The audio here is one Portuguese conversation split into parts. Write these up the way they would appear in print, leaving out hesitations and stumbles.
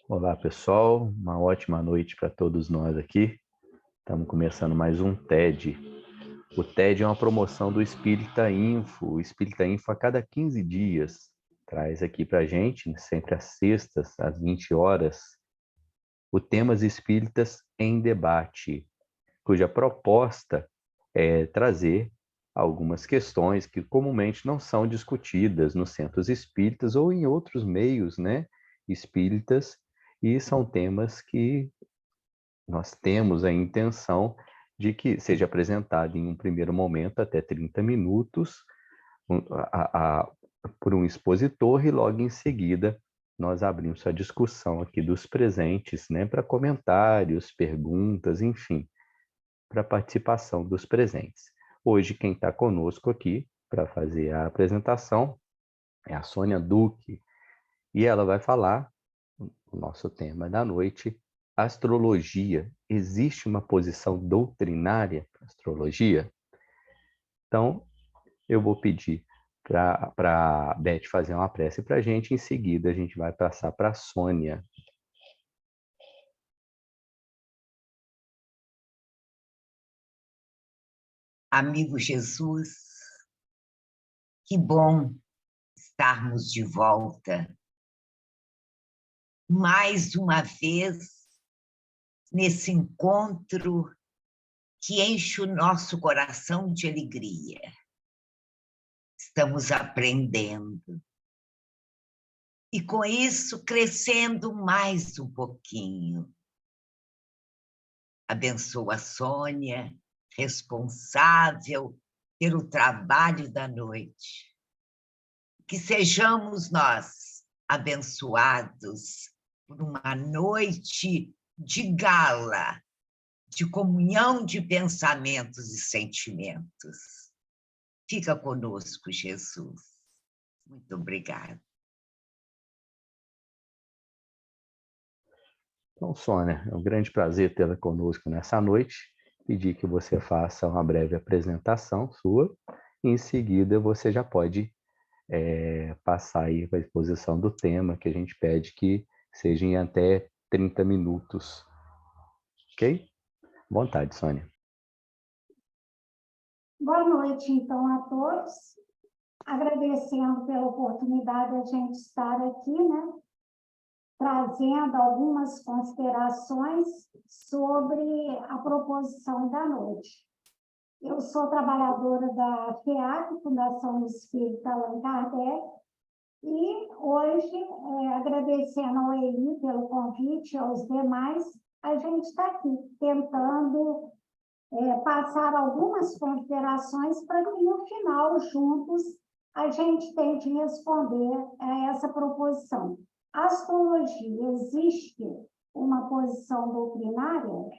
Olá, pessoal. Uma ótima noite para todos nós aqui. Estamos começando mais um TED. O TED é uma promoção do Espírita Info. O Espírita Info, a cada 15 dias, traz aqui para a gente, sempre às sextas, às 20 horas, o Temas Espíritas em Debate, cuja proposta é trazer algumas questões que comumente não são discutidas nos centros espíritas ou em outros meios, né, espíritas, e são temas que nós temos a intenção de que seja apresentado em um primeiro momento até 30 minutos por um expositor e logo em seguida nós abrimos a discussão aqui dos presentes, né, para comentários, perguntas, enfim, para participação dos presentes. Hoje quem está conosco aqui para fazer a apresentação é a Sônia Duque e ela vai falar o nosso tema da noite, astrologia. Existe uma posição doutrinária para astrologia? Então, eu vou pedir para a Beth fazer uma prece para a gente, em seguida a gente vai passar para a Sônia. Amigo Jesus, que bom estarmos de volta, mais uma vez, nesse encontro que enche o nosso coração de alegria. Estamos aprendendo. E com isso, crescendo mais um pouquinho. Abençoa a Sônia, responsável pelo trabalho da noite. Que sejamos nós abençoados por uma noite de gala, de comunhão de pensamentos e sentimentos. Fica conosco, Jesus. Muito obrigada. Então, Sônia, é um grande prazer tê-la conosco nessa noite. Pedir que você faça uma breve apresentação sua e, em seguida, você já pode passar aí para a exposição do tema, que a gente pede que seja em até 30 minutos. Ok? Boa tarde, Sônia. Boa noite, então, a todos. Agradecendo pela oportunidade de a gente estar aqui, né? Trazendo algumas considerações sobre a proposição da noite. Eu sou trabalhadora da FEAC, Fundação Espírita Allan Kardec, e hoje, agradecendo ao Eli pelo convite e aos demais, a gente está aqui tentando passar algumas considerações para que, no final, juntos, a gente tente responder a essa proposição. A astrologia, existe uma posição doutrinária?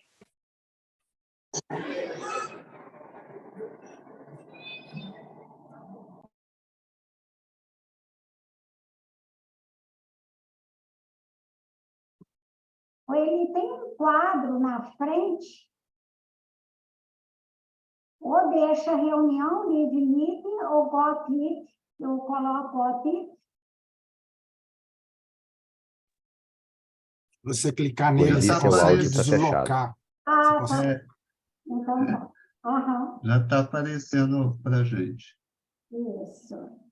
Ele tem um quadro na frente, ou deixa a reunião, live meeting, ou got it, eu coloco got it. Você clicar nele, Pois você isso, o áudio consegue está fechado. deslocar. Ah, Você consegue... tá. Então tá. Aham. Já está aparecendo para a gente. Isso.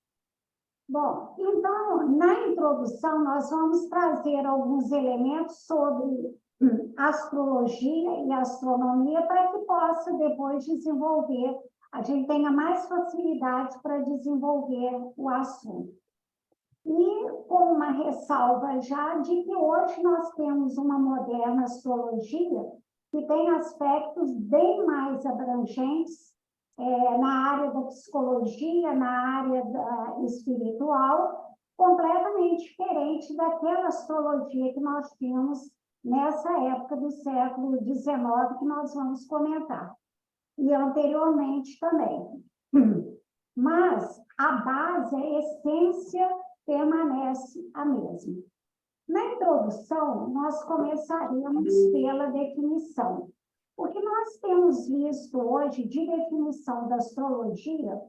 Bom, então, na introdução, nós vamos trazer alguns elementos sobre astrologia e astronomia para que possa depois desenvolver, a gente tenha mais facilidade para desenvolver o assunto. E com uma ressalva já de que hoje nós temos uma moderna astrologia que tem aspectos bem mais abrangentes na área da psicologia, na área espiritual, completamente diferente daquela astrologia que nós tínhamos nessa época do século XIX, que nós vamos comentar, e anteriormente também. Mas a base, a essência, permanece a mesma. Na introdução, nós começaremos pela definição. O que nós temos visto hoje de definição da astrologia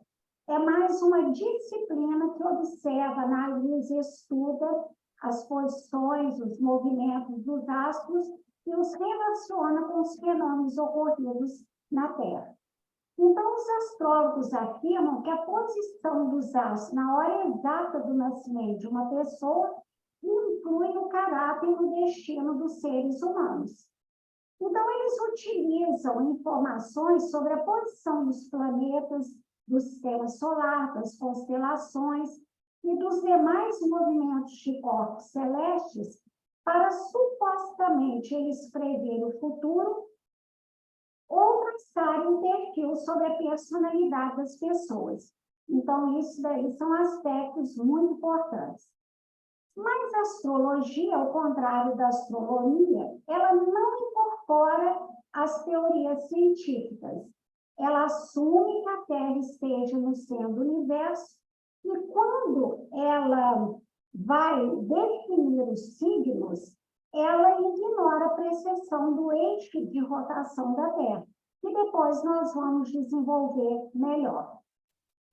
é mais uma disciplina que observa, analisa e estuda as posições, os movimentos dos astros e os relaciona com os fenômenos ocorridos na Terra. Então, os astrólogos afirmam que a posição dos astros na hora exata do nascimento de uma pessoa influi no caráter e no destino dos seres humanos. Então, eles utilizam informações sobre a posição dos planetas, do sistema solar, das constelações e dos demais movimentos de corpos celestes para supostamente eles prever o futuro ou traçar um perfil sobre a personalidade das pessoas. Então, isso daí são aspectos muito importantes. Mas a astrologia, ao contrário da astronomia, ela não incorpora as teorias científicas. Ela assume que a Terra esteja no centro do universo e quando ela vai definir os signos, ela ignora a precessão do eixo de rotação da Terra, que depois nós vamos desenvolver melhor.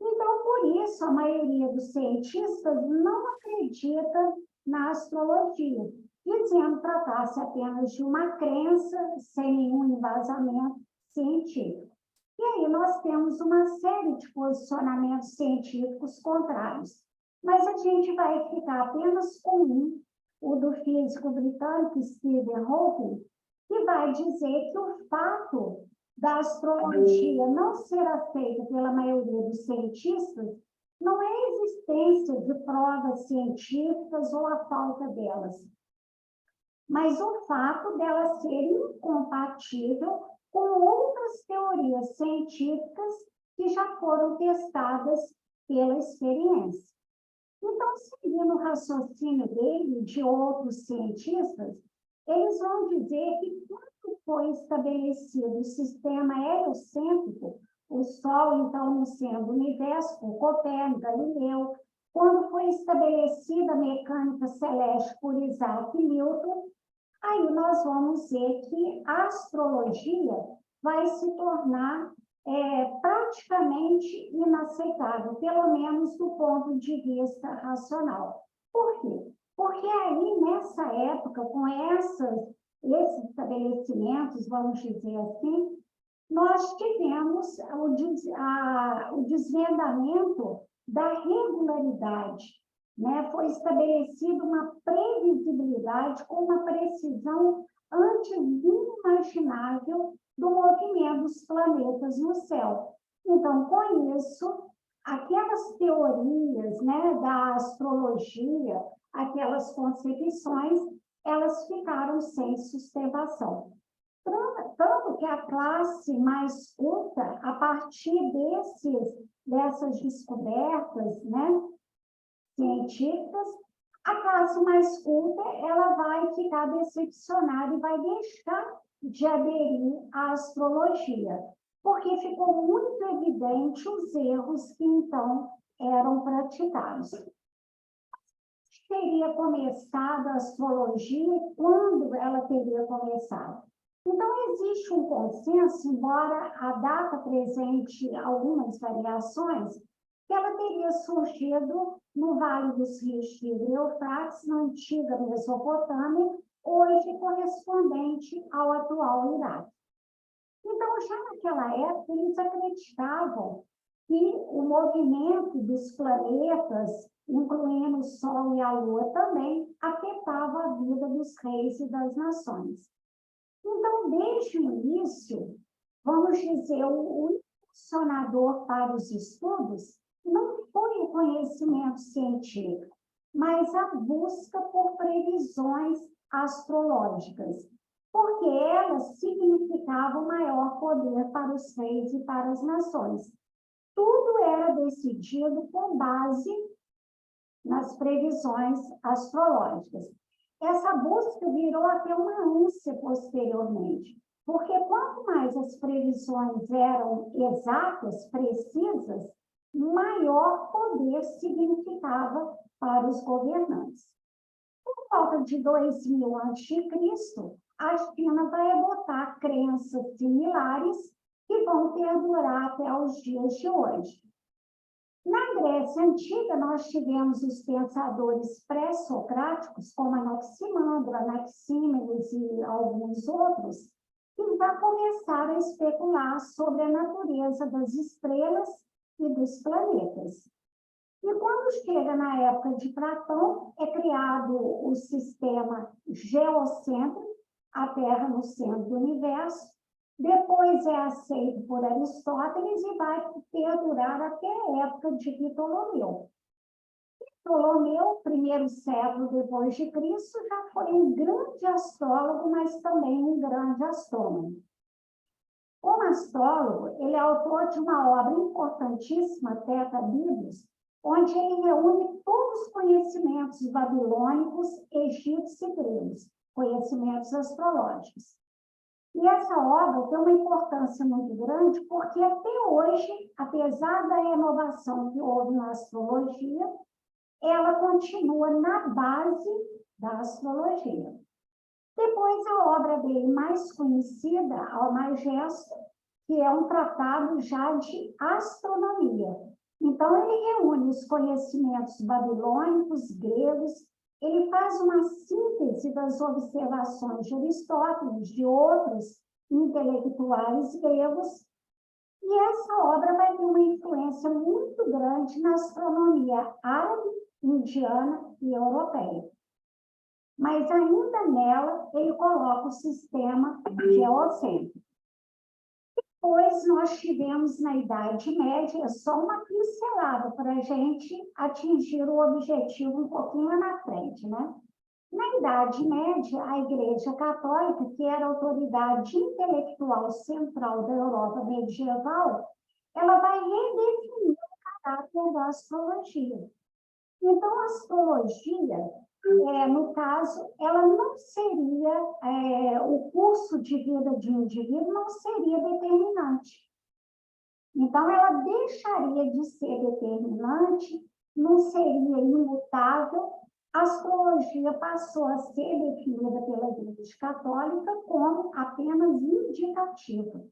Então, por isso, a maioria dos cientistas não acredita na astrologia, dizendo tratar-se apenas de uma crença sem nenhum embasamento científico. E aí nós temos uma série de posicionamentos científicos contrários, mas a gente vai ficar apenas com um, o do físico britânico Stephen Hawking, que vai dizer que o fato da astrologia não ser aceita pela maioria dos cientistas não é a existência de provas científicas ou a falta delas, mas o fato dela ser incompatível com outras teorias científicas que já foram testadas pela experiência. Então, seguindo o raciocínio dele e de outros cientistas, eles vão dizer que quando foi estabelecido o sistema heliocêntrico, o Sol, então, no centro do universo, por Copérnico, Galileu, quando foi estabelecida a mecânica celeste por Isaac Newton, aí nós vamos ver que a astrologia vai se tornar praticamente inaceitável, pelo menos do ponto de vista racional. Por quê? Porque aí, nessa época, com esses estabelecimentos, vamos dizer assim, nós tivemos o desvendamento da regularidade, né? Foi estabelecida uma previsibilidade com uma precisão antes inimaginável do movimento dos planetas no céu. Então, com isso, aquelas teorias, né, da astrologia, aquelas concepções, elas ficaram sem sustentação. Tanto que a classe mais culta, a partir dessas descobertas, né, científicas, a classe mais culta ela vai ficar decepcionada e vai deixar de aderir à astrologia, porque ficou muito evidente os erros que então eram praticados. Teria começado a astrologia e quando ela teria começado? Então, existe um consenso, embora a data presente algumas variações, que ela teria surgido no Vale dos Rios Tigre e Eufrates, na antiga Mesopotâmia, hoje correspondente ao atual Iraque. Então, já naquela época, eles acreditavam que o movimento dos planetas, incluindo o Sol e a Lua, também afetava a vida dos reis e das nações. Então, desde o início, vamos dizer, o impulsionador para os estudos não foi o conhecimento científico, mas a busca por previsões astrológicas, porque elas significavam maior poder para os reis e para as nações. Tudo era decidido com base nas previsões astrológicas. Essa busca virou até uma ânsia posteriormente, porque quanto mais as previsões eram exatas, precisas, maior poder significava para os governantes. Por volta de 2000 a.C., a China vai adotar crenças similares que vão perdurar até os dias de hoje. Na Grécia Antiga, nós tivemos os pensadores pré-socráticos, como Anaximandro, Anaxímenes e alguns outros, que já começaram a especular sobre a natureza das estrelas e dos planetas. E quando chega na época de Platão, é criado o sistema geocêntrico, a Terra no centro do universo, depois é aceito por Aristóteles e vai perdurar até a época de Ptolomeu. Ptolomeu, primeiro século depois de Cristo, já foi um grande astrólogo, mas também um grande astrônomo. Como astrólogo, ele é autor de uma obra importantíssima, Tetrabiblos, onde ele reúne todos os conhecimentos babilônicos, egípcios e gregos, conhecimentos astrológicos. E essa obra tem uma importância muito grande, porque até hoje, apesar da renovação que houve na astrologia, ela continua na base da astrologia. Depois, a obra dele mais conhecida, Almagesto, que é um tratado já de astronomia. Então, ele reúne os conhecimentos babilônicos, gregos, ele faz uma síntese das observações de Aristóteles, de outros intelectuais gregos, e essa obra vai ter uma influência muito grande na astronomia árabe, indiana e europeia. Mas ainda nela, ele coloca o sistema geocêntrico. Depois, nós tivemos na Idade Média, só uma pincelada para a gente atingir o objetivo um pouquinho lá na frente, né? Na Idade Média, a Igreja Católica, que era a autoridade intelectual central da Europa medieval, ela vai redefinir o caráter da astrologia. Então, a astrologia, no caso, ela não seria, o curso de vida de um indivíduo não seria determinante. Então, ela deixaria de ser determinante, não seria imutável. A astrologia passou a ser definida pela Igreja Católica como apenas indicativa.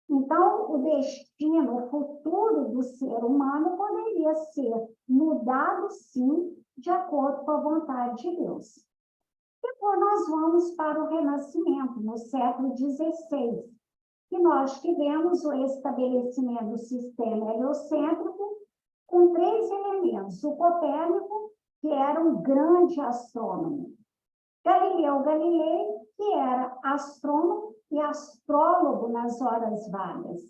Então, o destino, o futuro do ser humano poderia ser mudado, sim, de acordo com a vontade de Deus. Depois nós vamos para o Renascimento, no século XVI, que nós tivemos o estabelecimento do sistema heliocêntrico com 3 elementos. O Copérnico, que era um grande astrônomo. Galileu Galilei, que era astrônomo e astrólogo nas horas vagas.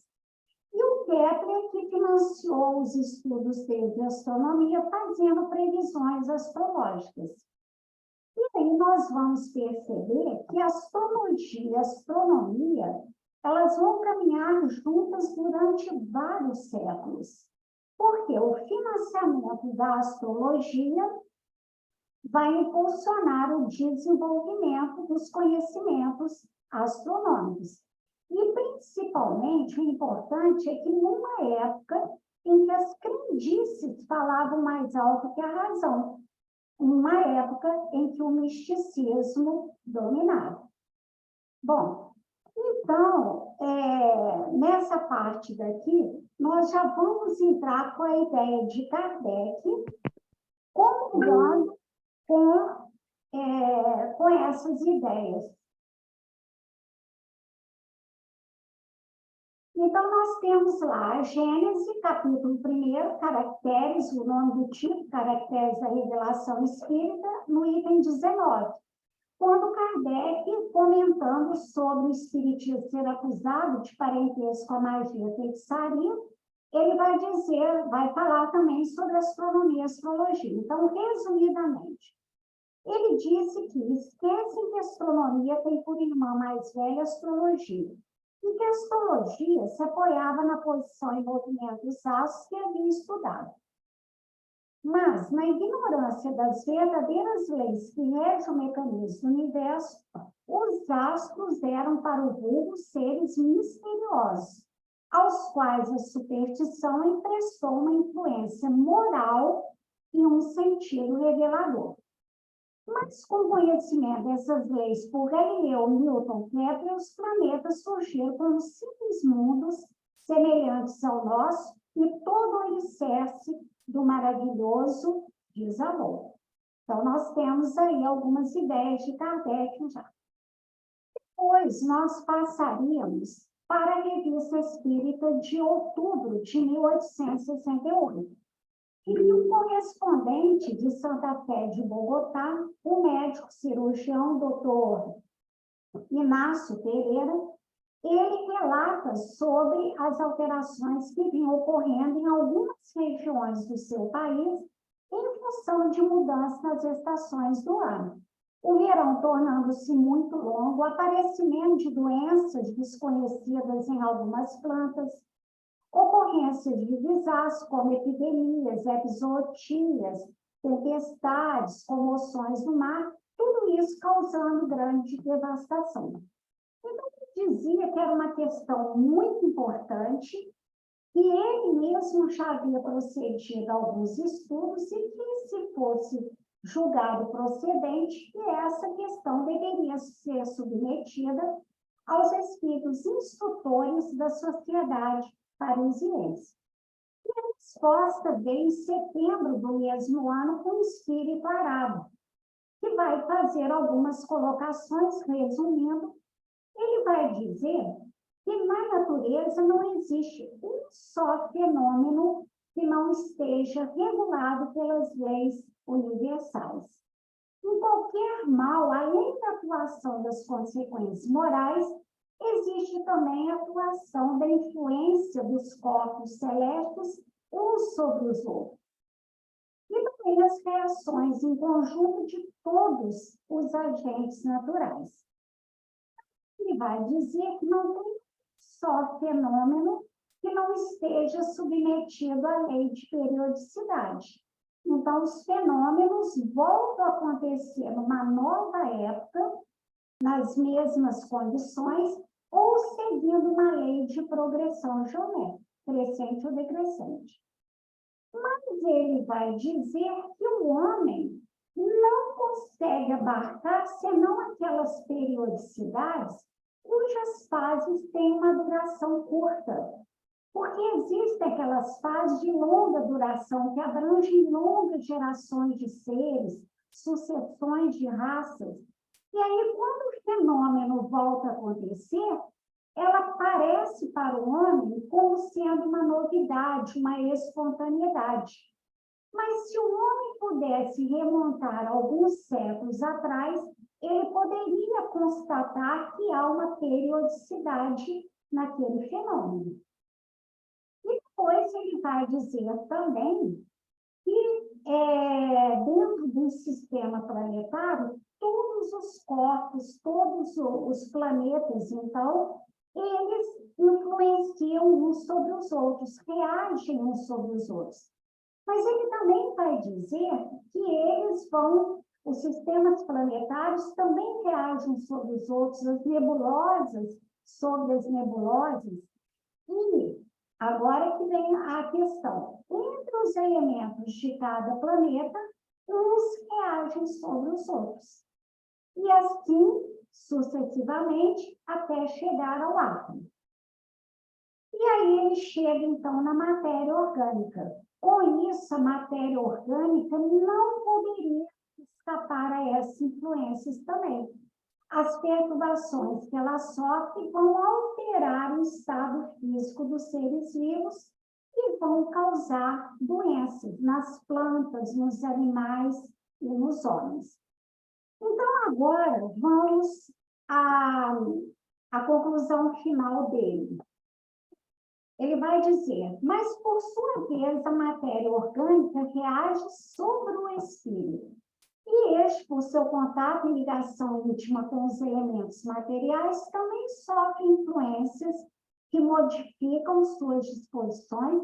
E o Kepler, que financiou os estudos dele de astronomia, fazendo previsões astrológicas. E aí nós vamos perceber que a astrologia e a astronomia, elas vão caminhar juntas durante vários séculos. Porque o financiamento da astrologia vai impulsionar o desenvolvimento dos conhecimentos astronômicos. E, principalmente, o importante é que, numa época em que as crendices falavam mais alto que a razão, uma época em que o misticismo dominava. Bom, então, nessa parte daqui, nós já vamos entrar com a ideia de Kardec, combinando com essas ideias. Então, nós temos lá a Gênese, capítulo 1, caracteres, o nome do tipo, caracteres da revelação espírita, no item 19. Quando Kardec, comentando sobre o espiritismo ser acusado de parentesco com a magia e feitiçaria, ele vai falar também sobre astronomia e astrologia. Então, resumidamente, ele disse que esquecem que a astronomia tem por irmã mais velha a astrologia, e que a astrologia se apoiava na posição e movimento dos astros que havia estudado. Mas, na ignorância das verdadeiras leis que regem o mecanismo do universo, os astros eram para o vulgo seres misteriosos, aos quais a superstição emprestou uma influência moral e um sentido revelador. Mas, com o conhecimento dessas leis por Galileu, Newton, Kepler, os planetas surgiram como simples mundos semelhantes ao nosso, e todo o alicerce do maravilhoso desamor. Então, nós temos aí algumas ideias de Kardec já. Depois, nós passaríamos para a Revista Espírita de outubro de 1868. E o correspondente de Santa Fé de Bogotá, o médico cirurgião doutor Inácio Pereira, ele relata sobre as alterações que vinham ocorrendo em algumas regiões do seu país em função de mudanças nas estações do ano. O verão tornando-se muito longo, o aparecimento de doenças desconhecidas em algumas plantas, ocorrências de desastres como epidemias, epizootias, tempestades, comoções no mar, tudo isso causando grande devastação. Então, ele dizia que era uma questão muito importante e ele mesmo já havia procedido a alguns estudos e que, se fosse julgado procedente, que essa questão deveria ser submetida aos espíritos instrutores da sociedade parisiense. E a resposta veio em setembro do mesmo ano com o espírito Arabo, que vai fazer algumas colocações, resumindo, ele vai dizer que na natureza não existe um só fenômeno que não esteja regulado pelas leis universais. Em qualquer mal, além da atuação das consequências morais, existe também a atuação da influência dos corpos celestes uns sobre os outros. E também as reações em conjunto de todos os agentes naturais. Ele vai dizer que não tem só fenômeno que não esteja submetido à lei de periodicidade. Então, os fenômenos voltam a acontecer numa nova época, nas mesmas condições, ou seguindo uma lei de progressão geométrica, crescente ou decrescente. Mas ele vai dizer que o homem não consegue abarcar senão aquelas periodicidades cujas fases têm uma duração curta. Porque existem aquelas fases de longa duração que abrangem longas gerações de seres, sucessões de raças. E aí, quando o fenômeno volta a acontecer, ela aparece para o homem como sendo uma novidade, uma espontaneidade. Mas se o homem pudesse remontar alguns séculos atrás, ele poderia constatar que há uma periodicidade naquele fenômeno. E depois ele vai dizer também que dentro do sistema planetário, todos os corpos, todos os planetas, então, eles influenciam uns sobre os outros, reagem uns sobre os outros. Mas ele também vai dizer que os sistemas planetários também reagem sobre os outros, as nebulosas sobre as nebulosas. E agora que vem a questão, entre os elementos de cada planeta, uns reagem sobre os outros. E assim, sucessivamente, até chegar ao átomo. E aí ele chega, então, na matéria orgânica. Com isso, a matéria orgânica não poderia escapar a essas influências também. As perturbações que ela sofre vão alterar o estado físico dos seres vivos e vão causar doenças nas plantas, nos animais e nos homens. Então, agora, vamos à conclusão final dele. Ele vai dizer, mas por sua vez a matéria orgânica reage sobre o espírito. E este, por seu contato e ligação íntima com os elementos materiais, também sofre influências que modificam suas disposições,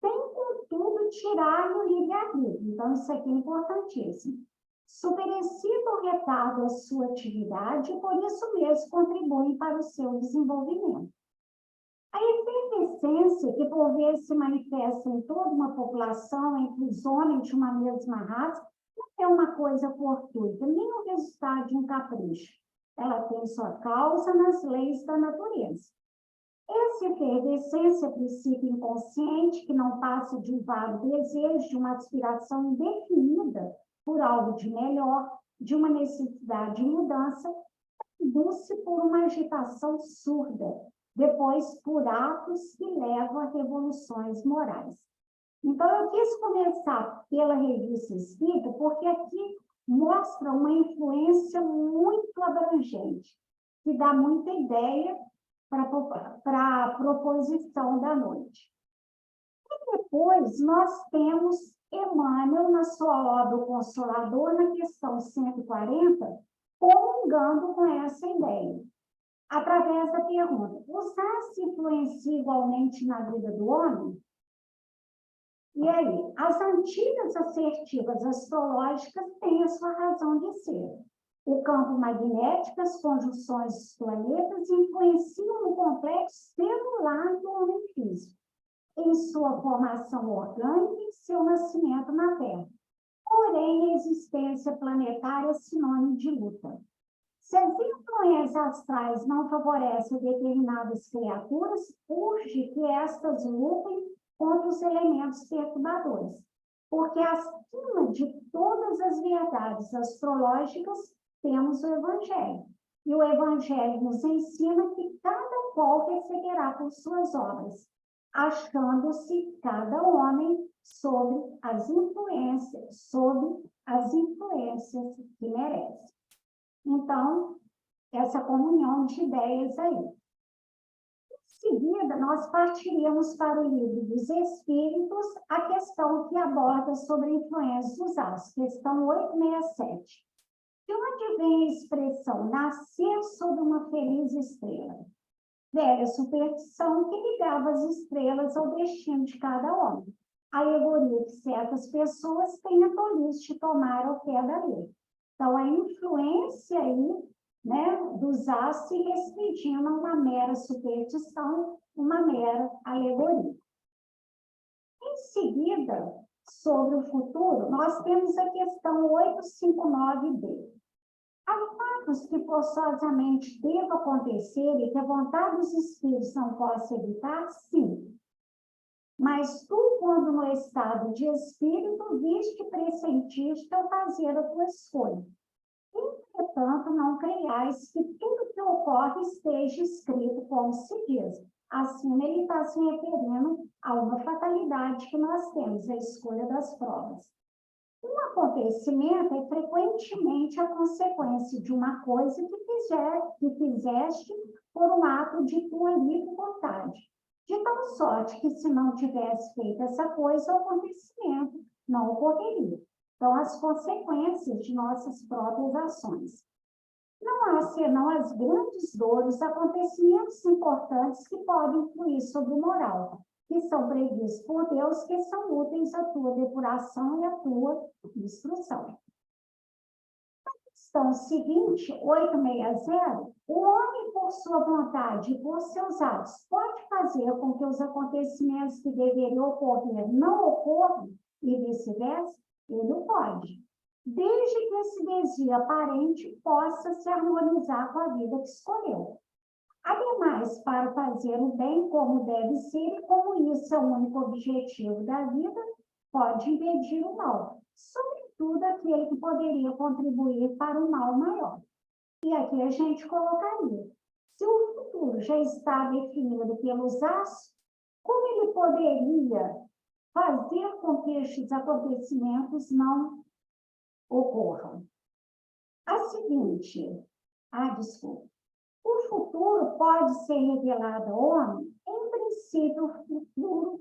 sem, contudo, tirar-lhe o livre-arbítrio. Então, isso aqui é importantíssimo. Superecida ou retarda a sua atividade e, por isso mesmo, contribuem para o seu desenvolvimento. A efervescência, que por vezes se manifesta em toda uma população, entre os homens de uma mesma raça, não é uma coisa fortuita, nem o resultado de um capricho. Ela tem sua causa nas leis da natureza. Essa efervescência, princípio inconsciente, que não passa de um vago desejo, de uma aspiração indefinida por algo de melhor, de uma necessidade de mudança, induz-se por uma agitação surda, depois por atos que levam a revoluções morais. Então, eu quis começar pela Revista Espírita, porque aqui mostra uma influência muito abrangente, que dá muita ideia para a proposição da noite. E depois nós temos Emmanuel, na sua obra O Consolador, na questão 140, comungando com essa ideia, através da pergunta: os astros influenciam igualmente na vida do homem? E aí, as antigas assertivas astrológicas têm a sua razão de ser. O campo magnético, as conjunções dos planetas influenciam no complexo celular do homem físico, em sua formação orgânica e seu nascimento na Terra. Porém, a existência planetária é sinônimo de luta. Se as influências astrais não favorecem determinadas criaturas, urge que estas lutem contra os elementos perturbadores, porque acima de todas as verdades astrológicas temos o Evangelho. E o Evangelho nos ensina que cada qual receberá por suas obras, achando-se cada homem sob as influências que merece. Então, essa comunhão de ideias aí. Em seguida, nós partiríamos para o livro dos Espíritos, a questão que aborda sobre a influência dos astros, questão 867. De onde vem a expressão nascer sob uma feliz estrela? Velha superstição que ligava as estrelas ao destino de cada homem. A alegoria que certas pessoas têm a tolice de tomar ao pé da letra. Então, a influência aí, né, dos astros se restringindo a uma mera superstição, uma mera alegoria. Em seguida, sobre o futuro, nós temos a questão 859b. Há fatos que forçosamente devem acontecer e que a vontade dos espíritos não possa evitar? Sim. Mas tu, quando no estado de espírito, viste e pressentiste ao fazer a tua escolha. Entretanto, não creiais que tudo que ocorre esteja escrito como se diz. Assim, ele está se referindo a uma fatalidade que nós temos, a escolha das provas. Um acontecimento é frequentemente a consequência de uma coisa que fizeste por um ato de tua livre vontade. De tal sorte que, se não tivesse feito essa coisa, o acontecimento não ocorreria. Então, as consequências de nossas próprias ações. Não há senão as grandes dores, acontecimentos importantes que podem influir sobre o moral, que são previstos por Deus, que são úteis à tua depuração e à tua instrução. A questão seguinte, 860, o homem, por sua vontade e por seus atos, pode fazer com que os acontecimentos que deveriam ocorrer não ocorram e vice-versa? Ele o pode, desde que esse desvio aparente possa se harmonizar com a vida que escolheu. Ademais, para fazer o bem como deve ser, e como isso é o único objetivo da vida, pode impedir o mal, sobretudo aquele que poderia contribuir para o mal maior. E aqui a gente colocaria: se o futuro já está definido pelos astros, como ele poderia fazer com que estes acontecimentos não ocorram? A seguinte, desculpa. O futuro pode ser revelado ao homem, em princípio, o futuro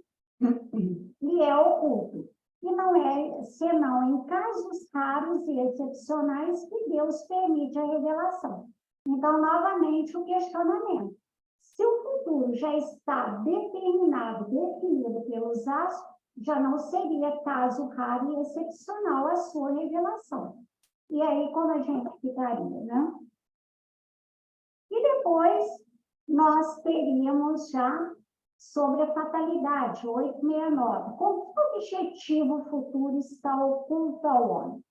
lhe é oculto, e não é senão em casos raros e excepcionais que Deus permite a revelação. Então, novamente, o questionamento: se o futuro já está determinado, definido pelos astros, já não seria caso raro e excepcional a sua revelação. E aí, como a gente ficaria, né? E depois, nós teríamos já sobre a fatalidade, 869. Com que objetivo o futuro está oculto ao homem?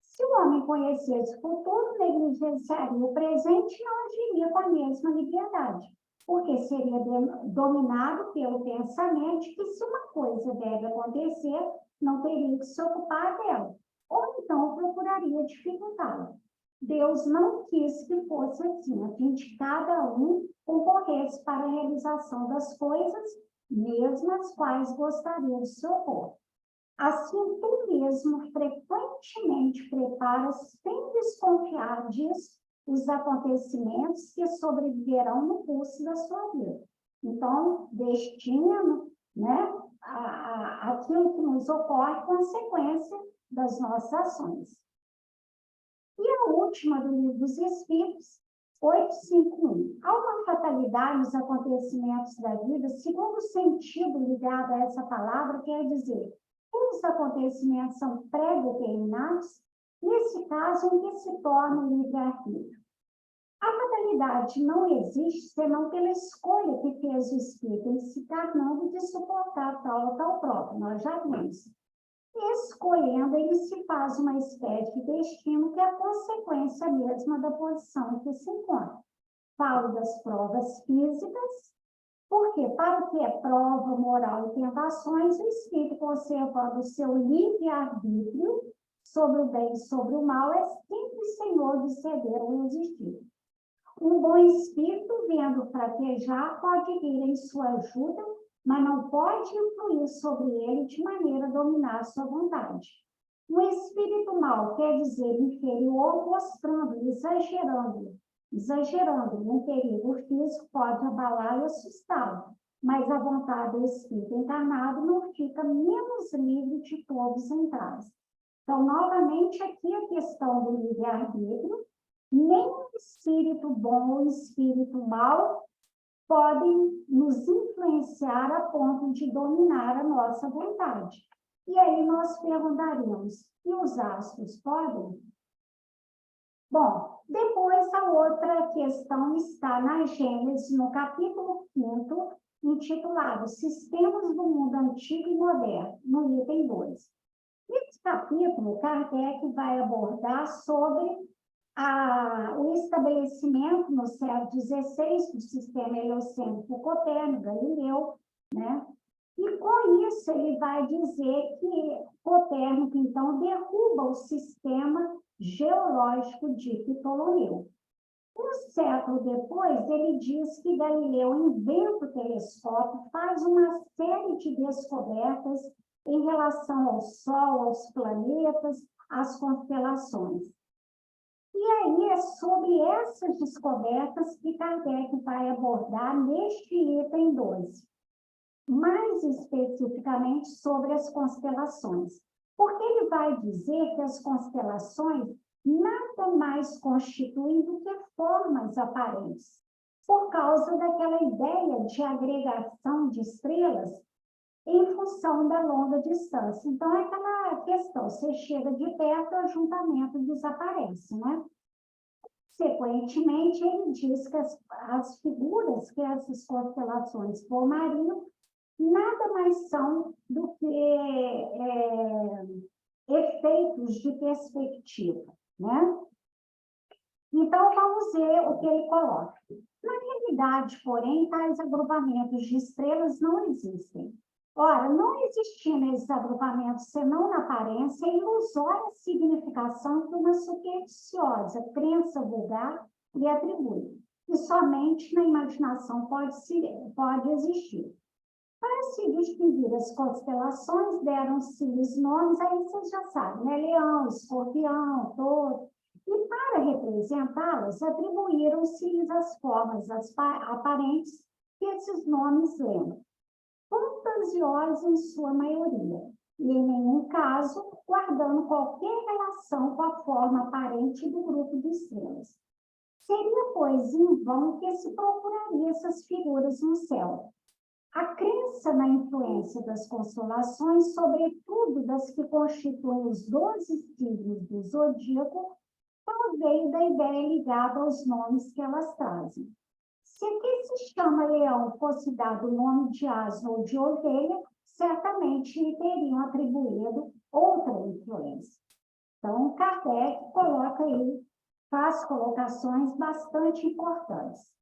Se o homem conhecesse o futuro, negligenciaria o presente e não agiria com a mesma liberdade. porque seria dominado pelo pensamento que se uma coisa deve acontecer, não teria que se ocupar dela, ou então procuraria dificultá-la. Deus não quis que fosse assim, a fim de cada um concorresse para a realização das coisas, mesmo as quais gostaria de se opor. Assim, tu mesmo frequentemente preparas, sem desconfiar disso, os acontecimentos que sobreviverão no curso da sua vida. Então, destina, né, aquilo que nos ocorre consequência das nossas ações. E a última do Livro dos Espíritos, 851. Há uma fatalidade nos acontecimentos da vida, segundo o sentido ligado a essa palavra, quer dizer, os acontecimentos são pré-determinados, nesse caso em que se torna o livre-arbítrio. A fatalidade não existe senão pela escolha que fez o espírito em se encarnando de suportar tal ou tal prova. Nós já vimos. Escolhendo, ele se faz uma espécie de destino que é a consequência mesma da posição em que se encontra. Falo das provas físicas, porque para o que é prova, moral e tentações, o espírito, conservando o seu livre-arbítrio sobre o bem e sobre o mal, é sempre senhor de ceder ou resistir. Um bom espírito, vendo fraquejar, pode vir em sua ajuda, mas não pode influir sobre ele de maneira a dominar sua vontade. Um espírito mau quer dizer inferior, mostrando, exagerando um perigo físico, pode abalar e assustá-lo, mas a vontade do espírito encarnado não fica menos livre de todos os entraves. Então, novamente, aqui a questão do livre-arbítrio, nem o espírito bom ou o espírito mau podem nos influenciar a ponto de dominar a nossa vontade. E aí nós perguntaríamos, e os astros podem? Bom, depois a outra questão está na Gênesis, no capítulo 5º, intitulado Sistemas do Mundo Antigo e Moderno, no item 2. Nesse capítulo, Kardec vai abordar sobre o estabelecimento no século XVI do sistema heliocêntrico Copérnico, Galileu, né? E com isso ele vai dizer que Copérnico, então, derruba o sistema geológico de Ptolomeu. Um século depois, ele diz que Galileu inventa o telescópio, faz uma série de descobertas em relação ao Sol, aos planetas, às constelações. E aí é sobre essas descobertas que Kardec vai abordar neste item 12. Mais especificamente sobre as constelações. Porque ele vai dizer que as constelações nada mais constituem do que formas aparentes, por causa daquela ideia de agregação de estrelas em função da longa distância. Então, é aquela questão, você chega de perto, o ajuntamento desaparece, né? Consequentemente, ele diz que as figuras que essas constelações formariam nada mais são do que efeitos de perspectiva, né? Então, vamos ver o que ele coloca. Na realidade, porém, tais agrupamentos de estrelas não existem. Ora, não existindo esses agrupamentos senão na aparência, ilusória significação que uma supersticiosa crença vulgar lhe atribui, e somente na imaginação pode existir. Para se distinguir as constelações, deram-se-lhes nomes, aí vocês já sabem, né? Leão, Escorpião, Touro. E para representá-las, atribuíram-se-lhes as formas aparentes que esses nomes lembram. Fantasiosos em sua maioria, e em nenhum caso guardando qualquer relação com a forma aparente do grupo de estrelas. Seria, pois, em vão que se procuraria essas figuras no céu. A crença na influência das constelações, sobretudo das que constituem os 12 signos do zodíaco, veio da ideia ligada aos nomes que elas trazem. Se quem se chama leão fosse dado o nome de asno ou de ovelha, certamente lhe teriam atribuído outra influência. Então, Kardec coloca aí, faz colocações bastante importantes.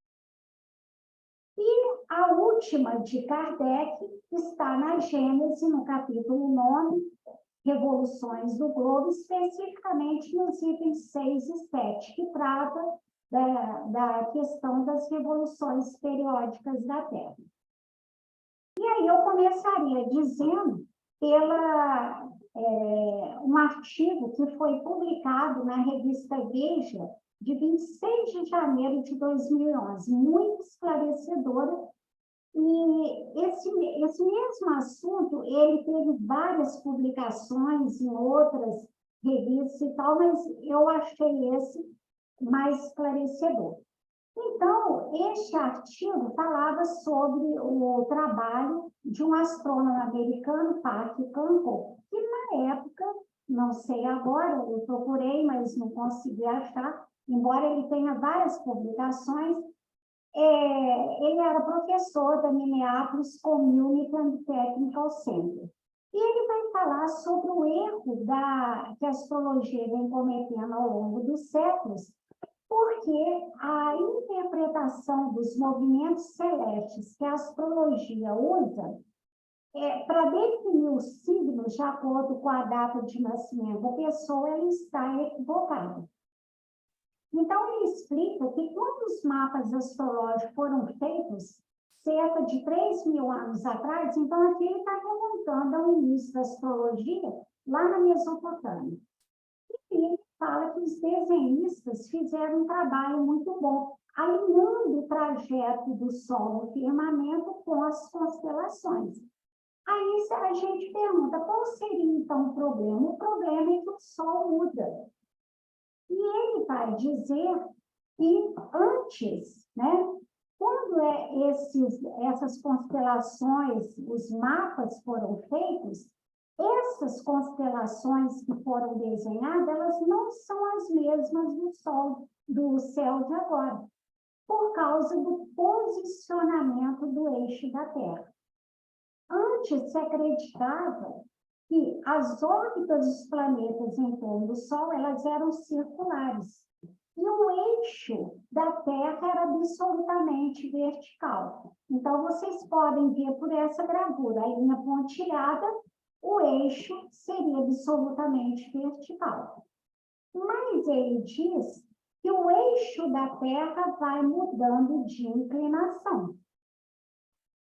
A última de Kardec está na Gênese, no capítulo 9, Revoluções do Globo, especificamente nos itens 6 e 7, que trata da questão das revoluções periódicas da Terra. E aí eu começaria dizendo um artigo que foi publicado na revista Veja, de 26 de janeiro de 2011, muito esclarecedora. E esse mesmo assunto, ele teve várias publicações em outras revistas e tal, mas eu achei esse mais esclarecedor. Então, este artigo falava sobre o trabalho de um astrônomo americano, Park Campbell, que na época, não sei agora, eu procurei, mas não consegui achar, embora ele tenha várias publicações, ele era professor da Minneapolis Community and Technical Center. E ele vai falar sobre o erro que a astrologia vem cometendo ao longo dos séculos, porque a interpretação dos movimentos celestes que a astrologia usa para definir os signos de acordo com a data de nascimento da pessoa, ela está equivocada. Então, ele explica que quando os mapas astrológicos foram feitos, cerca de 3.000 anos atrás, então aqui ele está remontando ao início da astrologia, lá na Mesopotâmia. E ele fala que os desenhistas fizeram um trabalho muito bom, alinhando o trajeto do Sol no firmamento com as constelações. Aí a gente pergunta, qual seria então o problema? O problema é que o Sol muda. E ele vai dizer que antes, né, quando essas constelações, os mapas foram feitos, essas constelações que foram desenhadas, elas não são as mesmas do céu de agora, por causa do posicionamento do eixo da Terra. Antes se acreditava que as órbitas dos planetas em torno do Sol, elas eram circulares. E o eixo da Terra era absolutamente vertical. Então, vocês podem ver por essa gravura, a linha pontilhada, o eixo seria absolutamente vertical. Mas ele diz que o eixo da Terra vai mudando de inclinação.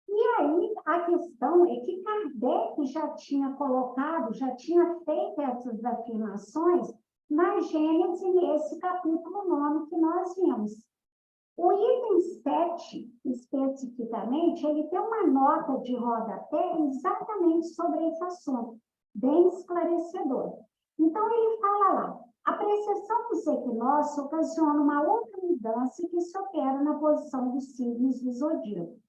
E aí, a questão é que Kardec já tinha colocado, já tinha feito essas afirmações na Gênese, nesse capítulo 9 que nós vimos. O item 7, especificamente, ele tem uma nota de rodapé exatamente sobre esse assunto, bem esclarecedor. Então, ele fala lá, a precessão dos equinócios ocasiona uma outra mudança que se opera na posição dos signos do zodíaco.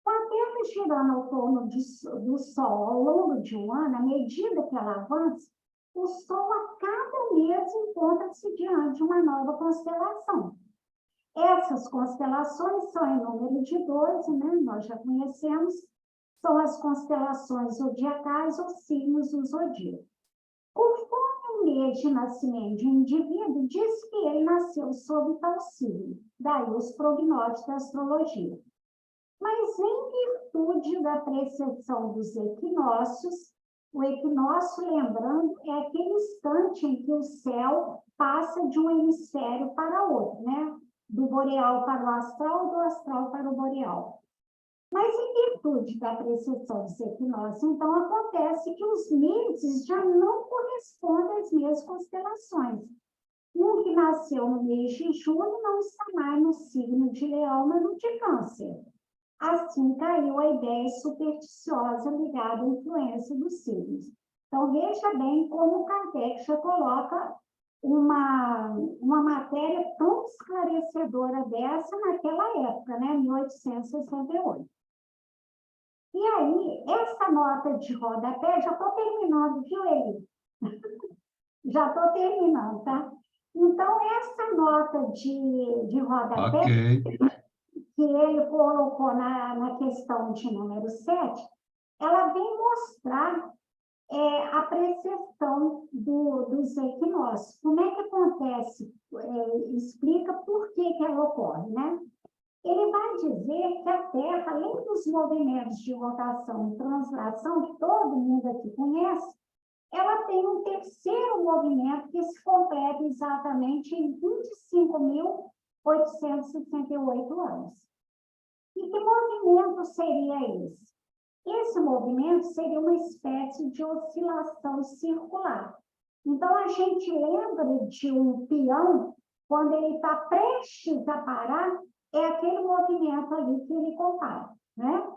Com a Terra girando ao torno do Sol ao longo de um ano, à medida que ela avança, o Sol a cada mês encontra-se diante de uma nova constelação. Essas constelações são em número de 12, né? Nós já conhecemos, são as constelações zodiacais ou signos do zodíaco. Conforme o mês de nascimento de um indivíduo, diz que ele nasceu sob tal signo, daí os prognósticos da astrologia. Mas em virtude da precessão dos equinócios, o equinócio, lembrando, é aquele instante em que o céu passa de um hemisfério para outro, né? Do boreal para o astral, do astral para o boreal. Mas em virtude da precessão dos equinócios, então acontece que os meses já não correspondem às mesmas constelações. Um que nasceu no mês de junho não está mais no signo de Leão, mas no de Câncer. Assim caiu a ideia supersticiosa ligada à influência dos signos. Então, veja bem como Kardec já coloca uma matéria tão esclarecedora dessa naquela época, né, 1868. E aí, essa nota de rodapé, já estou terminando, viu, Eli? Já estou terminando, tá? Então, essa nota de rodapé... Ok. que ele colocou na questão de número 7, ela vem mostrar a precessão dos equinócios. Como é que acontece? Explica por que ela ocorre, né? Ele vai dizer que a Terra, além dos movimentos de rotação e translação, que todo mundo aqui conhece, ela tem um terceiro movimento que se completa exatamente em 25.868 anos. E que movimento seria esse? Esse movimento seria uma espécie de oscilação circular. Então, a gente lembra de um peão, quando ele está prestes a parar, é aquele movimento ali que ele compara, né?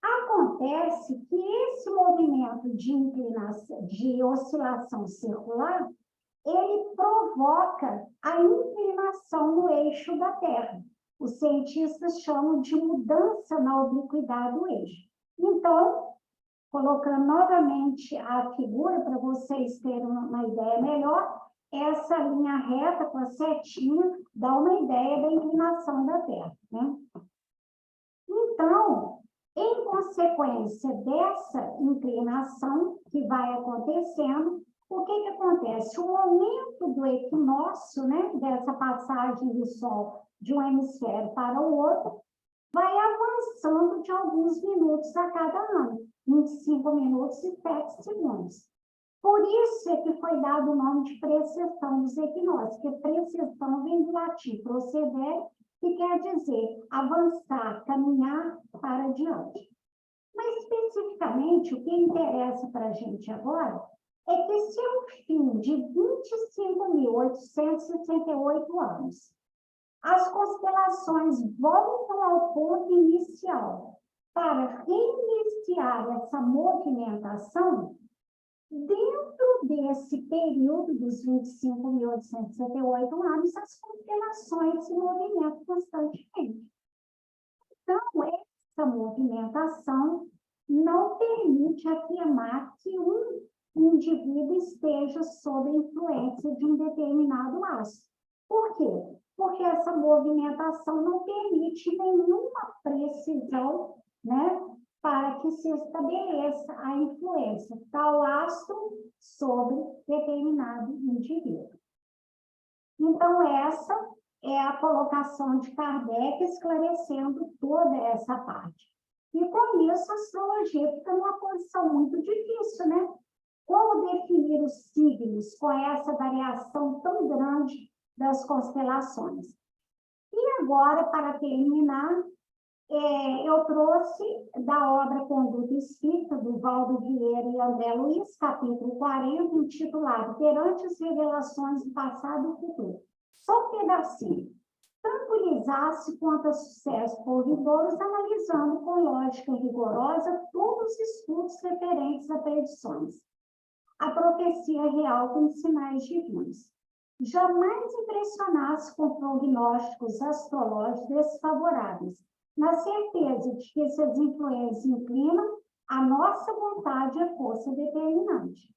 Acontece que esse movimento de inclinação, de oscilação circular, ele provoca a inclinação no eixo da Terra. Os cientistas chamam de mudança na obliquidade do eixo. Então, colocando novamente a figura para vocês terem uma ideia melhor, essa linha reta com a setinha dá uma ideia da inclinação da Terra, né? Então, em consequência dessa inclinação que vai acontecendo, o que acontece? O momento do equinócio, né, dessa passagem do Sol de um hemisfério para o outro, vai avançando de alguns minutos a cada ano, 25 minutos e 7 segundos. Por isso é que foi dado o nome de precessão dos equinócios, porque precessão vem do latim proceder, que quer dizer avançar, caminhar para diante. Mas, especificamente, o que interessa para a gente agora é que se ao fim de 25.868 anos, as constelações voltam ao ponto inicial para reiniciar essa movimentação, dentro desse período dos 25.868 anos, as constelações se movimentam constantemente. Então, essa movimentação não permite afirmar que um indivíduo esteja sob a influência de um determinado astro. Por quê? Porque essa movimentação não permite nenhuma precisão, né, para que se estabeleça a influência de tal astro sobre determinado indivíduo. Então, essa é a colocação de Kardec esclarecendo toda essa parte. E com isso, a astrologia fica numa posição muito difícil, né? Como definir os signos com essa variação tão grande das constelações? E agora, para terminar, eu trouxe da obra Conduta Espírita, do Valdo Vieira e André Luiz, capítulo 40, intitulado Perante as Revelações do Passado e Futuro. Só um pedacinho. Tranquilizar-se quanto a sucesso por vigorosos, analisando com lógica rigorosa todos os estudos referentes a predições. A profecia real com sinais divinos. Jamais impressionar-se com prognósticos astrológicos desfavoráveis, na certeza de que essas influências inclinam, a nossa vontade é força determinante.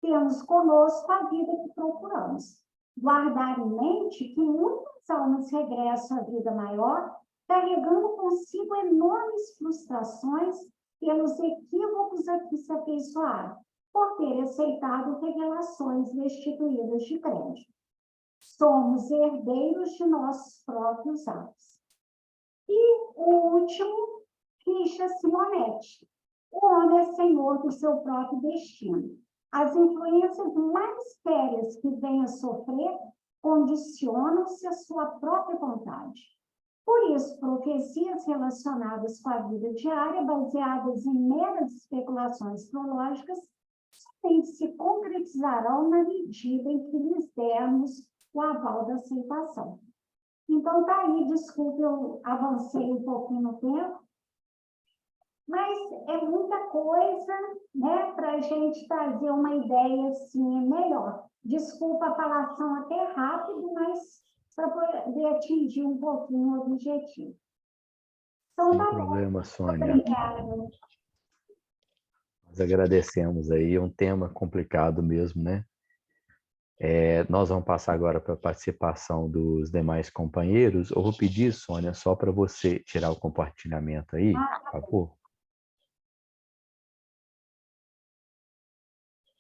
Temos conosco a vida que procuramos. Guardar em mente que muitas almas regressam à vida maior, carregando consigo enormes frustrações pelos equívocos a que se afeiçoaram, por ter aceitado revelações destituídas de crédito. Somos herdeiros de nossos próprios atos. E o último, Ficha Simonetti. O homem é senhor do seu próprio destino. As influências mais sérias que venha a sofrer condicionam-se à sua própria vontade. Por isso, profecias relacionadas com a vida diária, baseadas em meras especulações astrológicas, somente se concretizarão na medida em que lhes dermos o aval da aceitação. Então, está aí, desculpe, eu avancei um pouquinho no tempo, mas é muita coisa, né, para a gente trazer uma ideia assim melhor. Desculpa a falação até rápido, mas para poder atingir um pouquinho o objetivo. Então, Sem tá problema, bom. Sônia. Obrigada. Nós agradecemos aí, é um tema complicado mesmo, né? Nós vamos passar agora para a participação dos demais companheiros. Eu vou pedir, Sônia, só para você tirar o compartilhamento aí, por favor.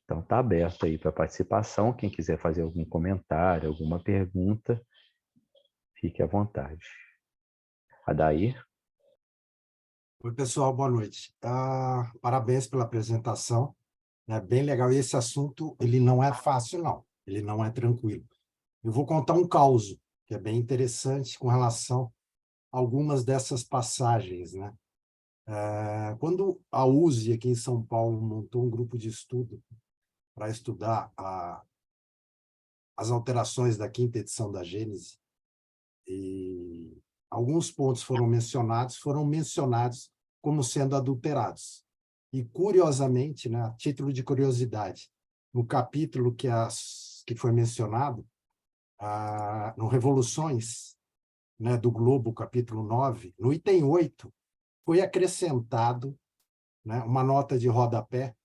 Então, está aberto aí para participação. Quem quiser fazer algum comentário, alguma pergunta, fique à vontade. Adair? Oi, pessoal, boa noite. Parabéns pela apresentação, é bem legal. E esse assunto, ele não é fácil, não. Ele não é tranquilo. Eu vou contar um caso, que é bem interessante com relação a algumas dessas passagens, né? Quando a USE, aqui em São Paulo, montou um grupo de estudo para estudar as alterações da quinta edição da Gênese, e alguns pontos foram mencionados como sendo adulterados. E, curiosamente, né, a título de curiosidade, no capítulo que foi mencionado, no Revoluções, né, do Globo, capítulo 9, no item 8, foi acrescentado, né, uma nota de rodapé,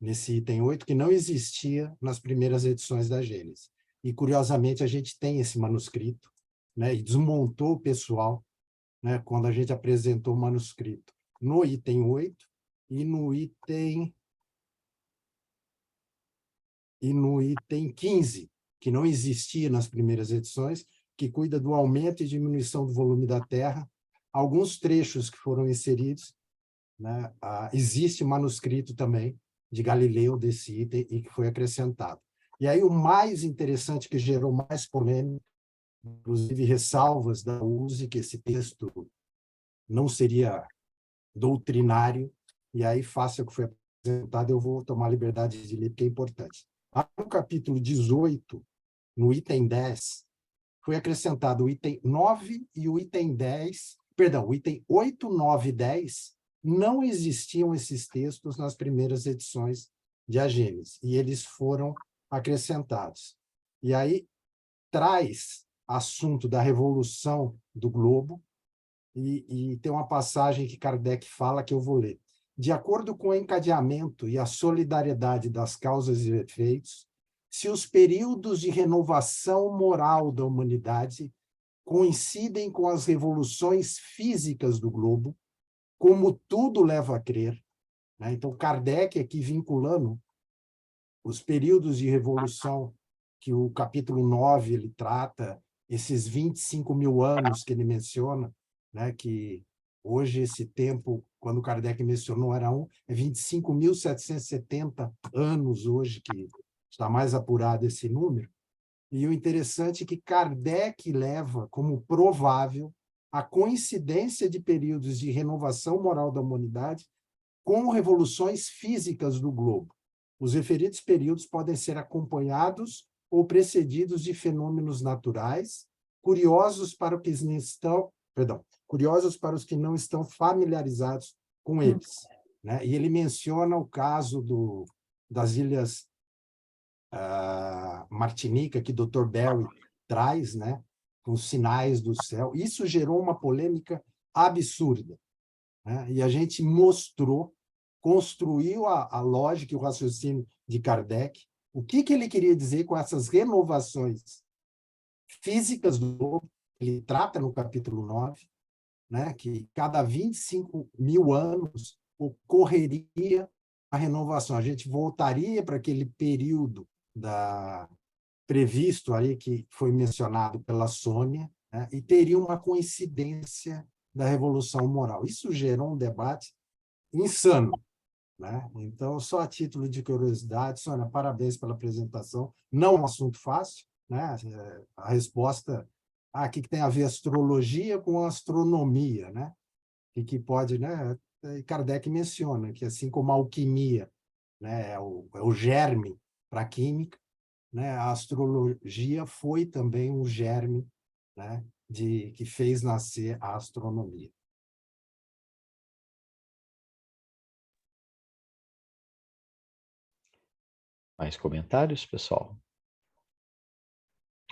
nesse item 8, que não existia nas primeiras edições da Gênese. E, curiosamente, a gente tem esse manuscrito, né, e desmontou o pessoal, né, quando a gente apresentou o manuscrito no item 8 e no item 15, que não existia nas primeiras edições, que cuida do aumento e diminuição do volume da Terra. Alguns trechos que foram inseridos, né, existe manuscrito também de Galileu desse item e que foi acrescentado. E aí o mais interessante, que gerou mais polêmica, inclusive ressalvas da USE, que esse texto não seria doutrinário, e aí, face ao que foi apresentado, eu vou tomar a liberdade de ler, porque é importante. No capítulo 18, no item 10, foi acrescentado o item 9 e o item 10, perdão, o item 8, 9 e 10, não existiam esses textos nas primeiras edições de A Gênese, e eles foram acrescentados. E aí traz assunto da revolução do globo, e tem uma passagem que Kardec fala, que eu vou ler. De acordo com o encadeamento e a solidariedade das causas e efeitos, se os períodos de renovação moral da humanidade coincidem com as revoluções físicas do globo, como tudo leva a crer, né? Então, Kardec aqui vinculando os períodos de revolução que o capítulo 9 ele trata, esses 25 mil anos que ele menciona, né, que hoje esse tempo, quando Kardec mencionou, é 25.770 anos hoje, que está mais apurado esse número. E o interessante é que Kardec leva como provável a coincidência de períodos de renovação moral da humanidade com revoluções físicas do globo. Os referidos períodos podem ser acompanhados ou precedidos de fenômenos naturais, curiosos para os que não estão familiarizados com eles, né? E ele menciona o caso das ilhas Martinica, que o Dr. Berry traz, né, com os sinais do céu. Isso gerou uma polêmica absurda, né? E a gente construiu a lógica e o raciocínio de Kardec, o que ele queria dizer com essas renovações físicas do globo. Ele trata no capítulo 9, né, que cada 25 mil anos ocorreria a renovação. A gente voltaria para aquele período previsto ali, que foi mencionado pela Sônia, né, e teria uma coincidência da Revolução Moral. Isso gerou um debate insano, né? Então, só a título de curiosidade, Sônia, parabéns pela apresentação. Não é um assunto fácil, né? A resposta, o que tem a ver astrologia com astronomia, né? E que pode, né? Kardec menciona que, assim como a alquimia, né, é o germe para a química, né? A astrologia foi também um germe, né, que fez nascer a astronomia. Mais comentários, pessoal?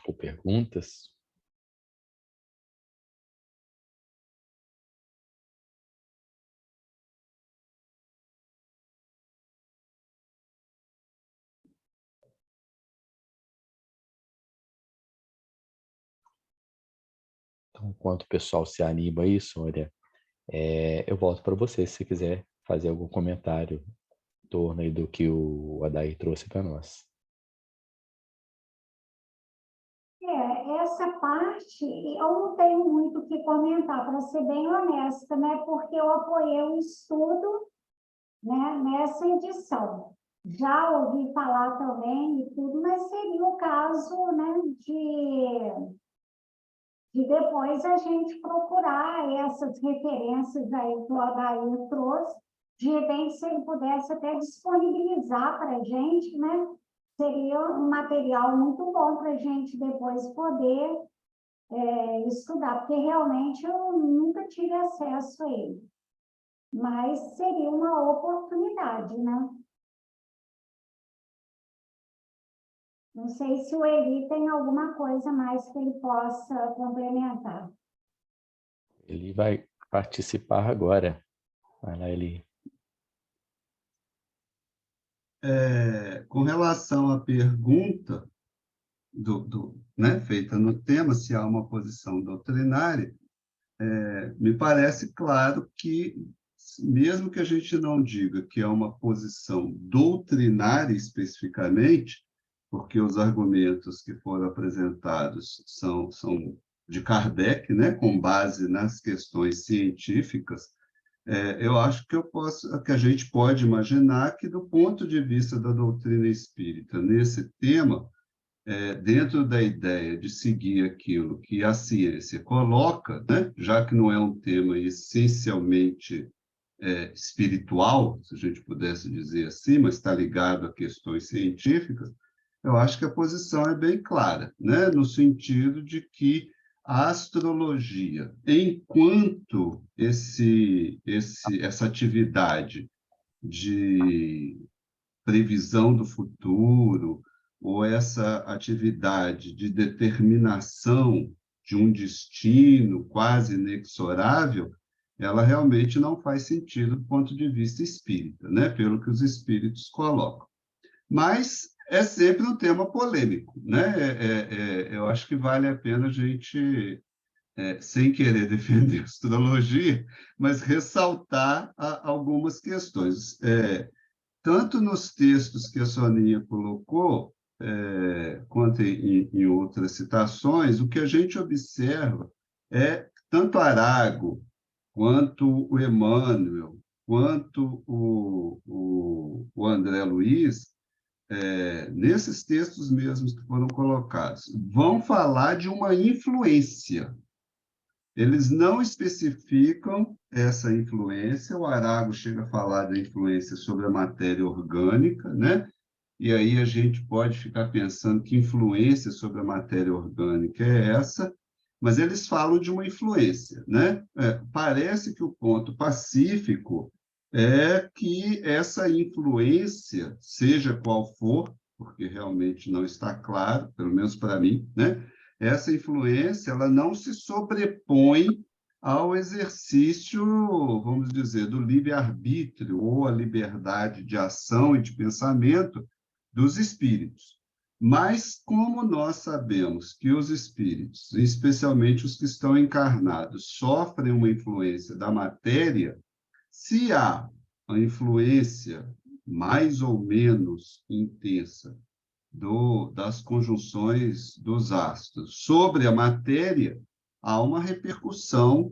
Ou perguntas? Então, enquanto o pessoal se anima aí, Sônia, eu volto para você, se você quiser fazer algum comentário em torno aí do que o Adair trouxe para nós. Essa parte eu não tenho muito o que comentar, para ser bem honesta, né? Porque eu apoiei o estudo, né, nessa edição. Já ouvi falar também e tudo, mas seria o caso, né, de depois a gente procurar essas referências aí que o Adair trouxe. De repente, se ele pudesse até disponibilizar para a gente, né? Seria um material muito bom para a gente depois poder estudar, porque realmente eu nunca tive acesso a ele. Mas seria uma oportunidade, né? Não sei se o Eli tem alguma coisa mais que ele possa complementar. Ele vai participar agora. Vai lá, Eli. Com relação à pergunta né, feita no tema, se há uma posição doutrinária, me parece claro que, mesmo que a gente não diga que é uma posição doutrinária especificamente, porque os argumentos que foram apresentados são de Kardec, né, com base nas questões científicas, eu acho que a gente pode imaginar que, do ponto de vista da doutrina espírita, nesse tema, dentro da ideia de seguir aquilo que a ciência coloca, né, já que não é um tema essencialmente espiritual, se a gente pudesse dizer assim, mas está ligado a questões científicas, eu acho que a posição é bem clara, né, no sentido de que a astrologia, enquanto essa atividade de previsão do futuro, ou essa atividade de determinação de um destino quase inexorável, ela realmente não faz sentido do ponto de vista espírita, né? Pelo que os espíritos colocam. Mas é sempre um tema polêmico, né? Eu acho que vale a pena a gente, sem querer defender a astrologia, mas ressaltar algumas questões. Tanto nos textos que a Soninha colocou, quanto em outras citações, o que a gente observa é tanto Arago, quanto o Emmanuel, quanto o André Luiz, nesses textos mesmos que foram colocados, vão falar de uma influência. Eles não especificam essa influência. O Arago chega a falar da influência sobre a matéria orgânica, né? E aí a gente pode ficar pensando que influência sobre a matéria orgânica é essa, mas eles falam de uma influência, né? Parece que o ponto pacífico é que essa influência, seja qual for, porque realmente não está claro, pelo menos para mim, né? Essa influência, ela não se sobrepõe ao exercício, vamos dizer, do livre-arbítrio ou a liberdade de ação e de pensamento dos espíritos. Mas, como nós sabemos que os espíritos, especialmente os que estão encarnados, sofrem uma influência da matéria, se há a influência mais ou menos intensa das conjunções dos astros sobre a matéria, há uma repercussão,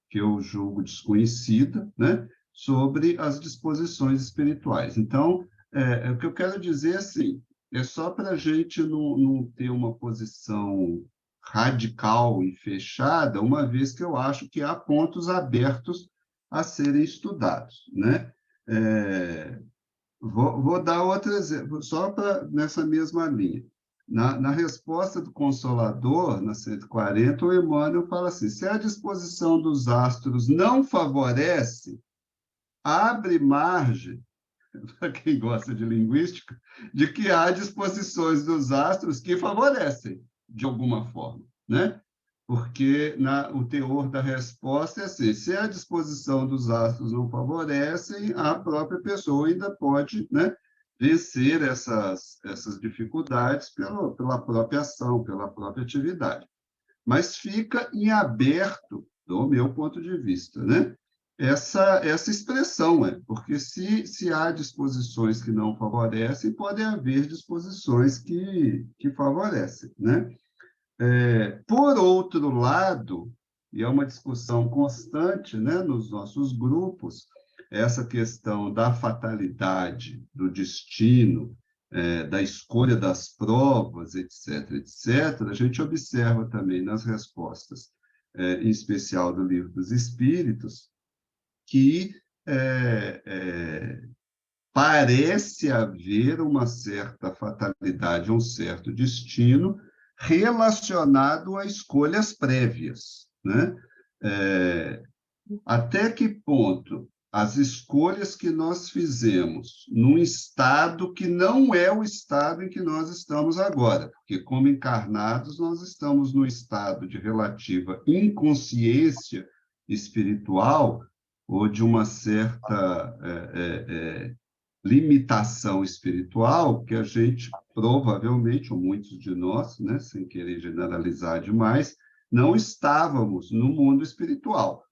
que eu julgo desconhecida, né, sobre as disposições espirituais. Então, o que eu quero dizer assim, é só para a gente não ter uma posição radical e fechada, uma vez que eu acho que há pontos abertos a serem estudados, né? Vou dar outro exemplo, só nessa mesma linha. Na resposta do Consolador, na 140, o Emmanuel fala assim: se a disposição dos astros não favorece, abre margem, para quem gosta de linguística, de que há disposições dos astros que favorecem, de alguma forma, né? Porque o teor da resposta é assim: se a disposição dos astros não favorecem, a própria pessoa ainda pode, né, vencer essas dificuldades pela própria ação, pela própria atividade. Mas fica em aberto, do meu ponto de vista, né, essa expressão, porque se há disposições que não favorecem, podem haver disposições que favorecem, né? Por outro lado, e é uma discussão constante, né, nos nossos grupos, essa questão da fatalidade, do destino, da escolha das provas, etc., etc., a gente observa também nas respostas, em especial do Livro dos Espíritos, que parece haver uma certa fatalidade, um certo destino relacionado a escolhas prévias, né? Até que ponto as escolhas que nós fizemos num estado que não é o estado em que nós estamos agora, porque, como encarnados, nós estamos no estado de relativa inconsciência espiritual ou de uma certa limitação espiritual que a gente provavelmente, ou muitos de nós, né, sem querer generalizar demais, não estávamos no mundo espiritual,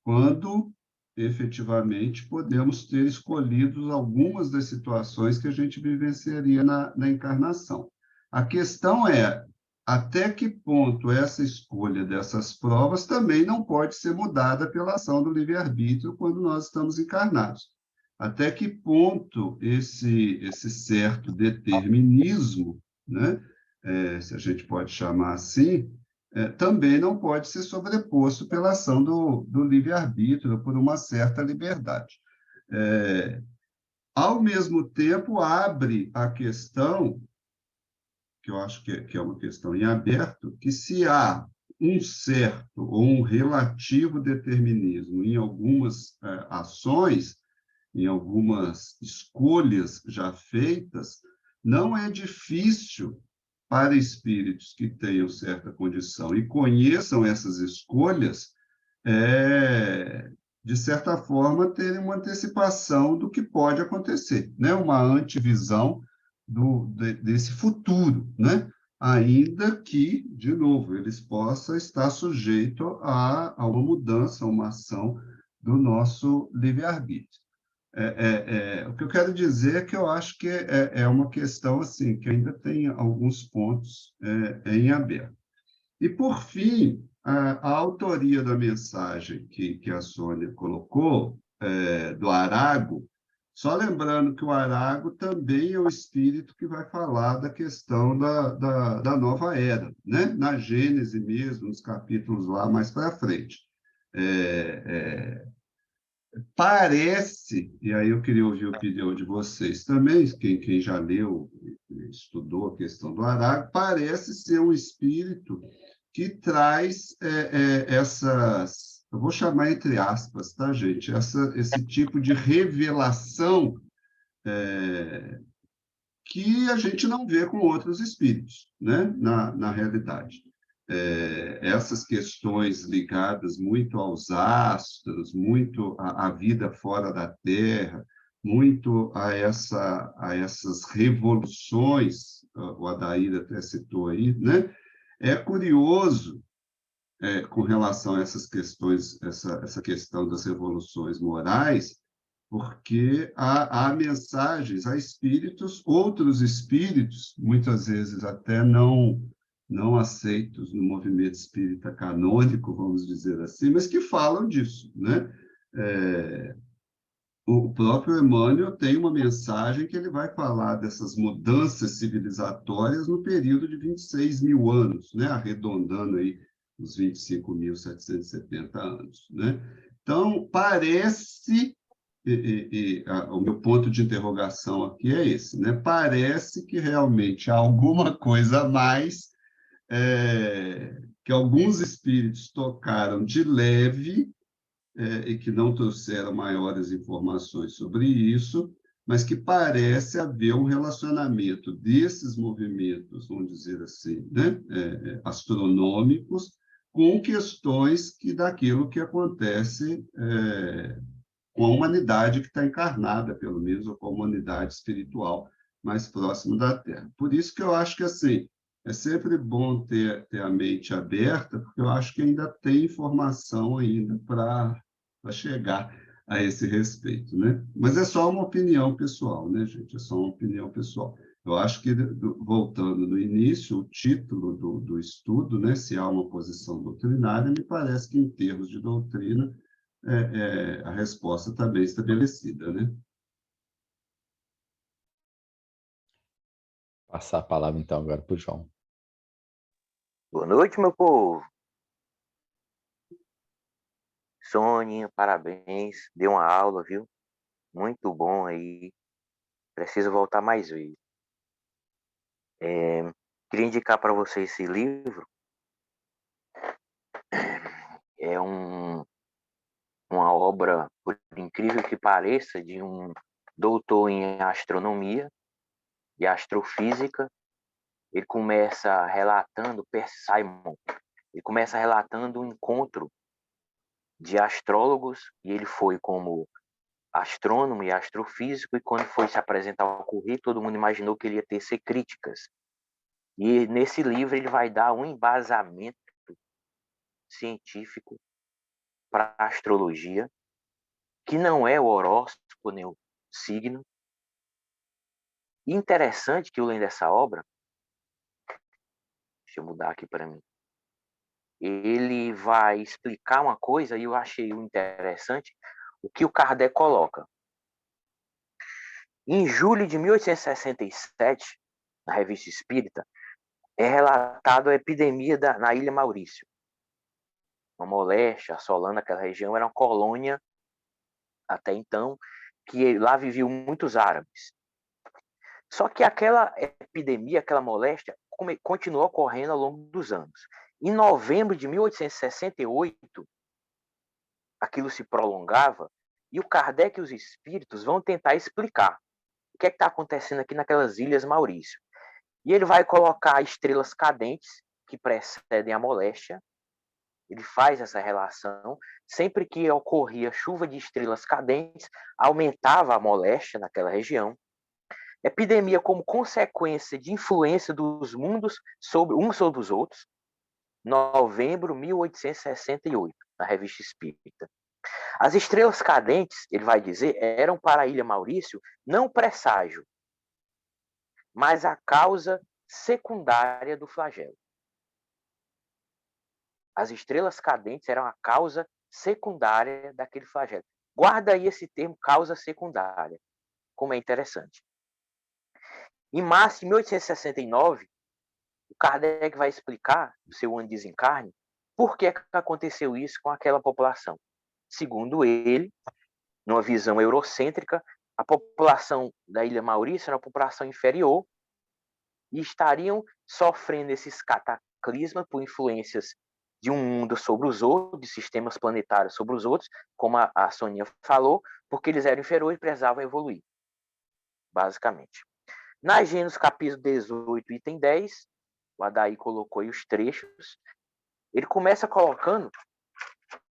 quando efetivamente podemos ter escolhido algumas das situações que a gente vivenciaria na encarnação. A questão é até que ponto essa escolha dessas provas também não pode ser mudada pela ação do livre-arbítrio quando nós estamos encarnados. Até que ponto esse certo determinismo, né, se a gente pode chamar assim, também não pode ser sobreposto pela ação do livre-arbítrio, por uma certa liberdade. Ao mesmo tempo, abre a questão, que eu acho que é uma questão em aberto, que se há um certo ou um relativo determinismo em algumas ações, em algumas escolhas já feitas, não é difícil para espíritos que tenham certa condição e conheçam essas escolhas, de certa forma, terem uma antecipação do que pode acontecer, né? Uma antevisão desse futuro, né? Ainda que, de novo, eles possam estar sujeitos a uma mudança, a uma ação do nosso livre-arbítrio. O que eu quero dizer é que eu acho que é uma questão assim, que ainda tem alguns pontos em aberto. E, por fim, a autoria da mensagem que a Sônia colocou, do Arago, só lembrando que o Arago também é o espírito que vai falar da questão da nova era, né? Na Gênese mesmo, nos capítulos lá mais para frente. Parece, e aí eu queria ouvir a opinião de vocês também, quem já leu, estudou a questão do Arago, parece ser um espírito que traz essas, eu vou chamar entre aspas, tá, gente? Esse tipo de revelação que a gente não vê com outros espíritos, né? Na realidade. Essas questões ligadas muito aos astros, muito à vida fora da Terra, muito a essas revoluções, o Adair até citou aí, né? É curioso, com relação a essas questões, essa questão das revoluções morais, porque há mensagens, há espíritos, outros espíritos, muitas vezes até não aceitos no movimento espírita canônico, vamos dizer assim, mas que falam disso, né? O próprio Emmanuel tem uma mensagem que ele vai falar dessas mudanças civilizatórias no período de 26 mil anos, né? Arredondando aí os 25.770 anos, né? Então, parece, o meu ponto de interrogação aqui é esse, né? Parece que realmente há alguma coisa a mais, que alguns espíritos tocaram de leve, e que não trouxeram maiores informações sobre isso, mas que parece haver um relacionamento desses movimentos, vamos dizer assim, né, astronômicos, com questões daquilo que acontece com a humanidade que está encarnada, pelo menos, ou com a humanidade espiritual mais próxima da Terra. Por isso que eu acho que, assim, é sempre bom ter a mente aberta, porque eu acho que ainda tem informação ainda para chegar a esse respeito, né? Mas é só uma opinião pessoal, né, gente? É só uma opinião pessoal. Eu acho que, voltando no início, o título do estudo, né, se há uma posição doutrinária, me parece que, em termos de doutrina, a resposta está bem estabelecida, né? Passar a palavra, então, agora para o João. Boa noite, meu povo. Soninha, parabéns. Deu uma aula, viu? Muito bom aí. Preciso voltar mais vezes. Queria indicar para vocês esse livro. É uma obra, por incrível que pareça, de um doutor em astronomia e astrofísica. Ele começa relatando, Percy Simon, ele começa relatando um encontro de astrólogos, e ele foi como astrônomo e astrofísico, e quando foi se apresentar ao currículo, todo mundo imaginou que ele ia tecer críticas. E nesse livro ele vai dar um embasamento científico para a astrologia, que não é o horóscopo nem o signo. E interessante que eu lendo essa obra, deixa eu mudar aqui para mim, ele vai explicar uma coisa, e eu achei interessante, o que o Kardec coloca. Em julho de 1867, na Revista Espírita, é relatado a epidemia na Ilha Maurício. Uma moléstia assolando aquela região, era uma colônia, até então, que lá viviam muitos árabes. Só que aquela epidemia, aquela moléstia, continuou ocorrendo ao longo dos anos. Em novembro de 1868, aquilo se prolongava, e o Kardec e os espíritos vão tentar explicar o que está acontecendo aqui naquelas Ilhas Maurício. E ele vai colocar estrelas cadentes que precedem a moléstia. Ele faz essa relação. Sempre que ocorria chuva de estrelas cadentes, aumentava a moléstia naquela região. Epidemia como consequência de influência dos mundos uns sobre os outros. Novembro de 1868, na Revista Espírita. As estrelas cadentes, ele vai dizer, eram para a Ilha Maurício não presságio, mas a causa secundária do flagelo. As estrelas cadentes eram a causa secundária daquele flagelo. Guarda aí esse termo, causa secundária, como é interessante. Em março de 1869, o Kardec vai explicar, no seu ano de desencarne, por que aconteceu isso com aquela população. Segundo ele, numa visão eurocêntrica, a população da Ilha Maurício era uma população inferior e estariam sofrendo esses cataclismas por influências de um mundo sobre os outros, de sistemas planetários sobre os outros, como a Soninha falou, porque eles eram inferiores e precisavam evoluir, basicamente. Na Gênesis, capítulo 18, item 10, o Adair colocou aí os trechos, ele começa colocando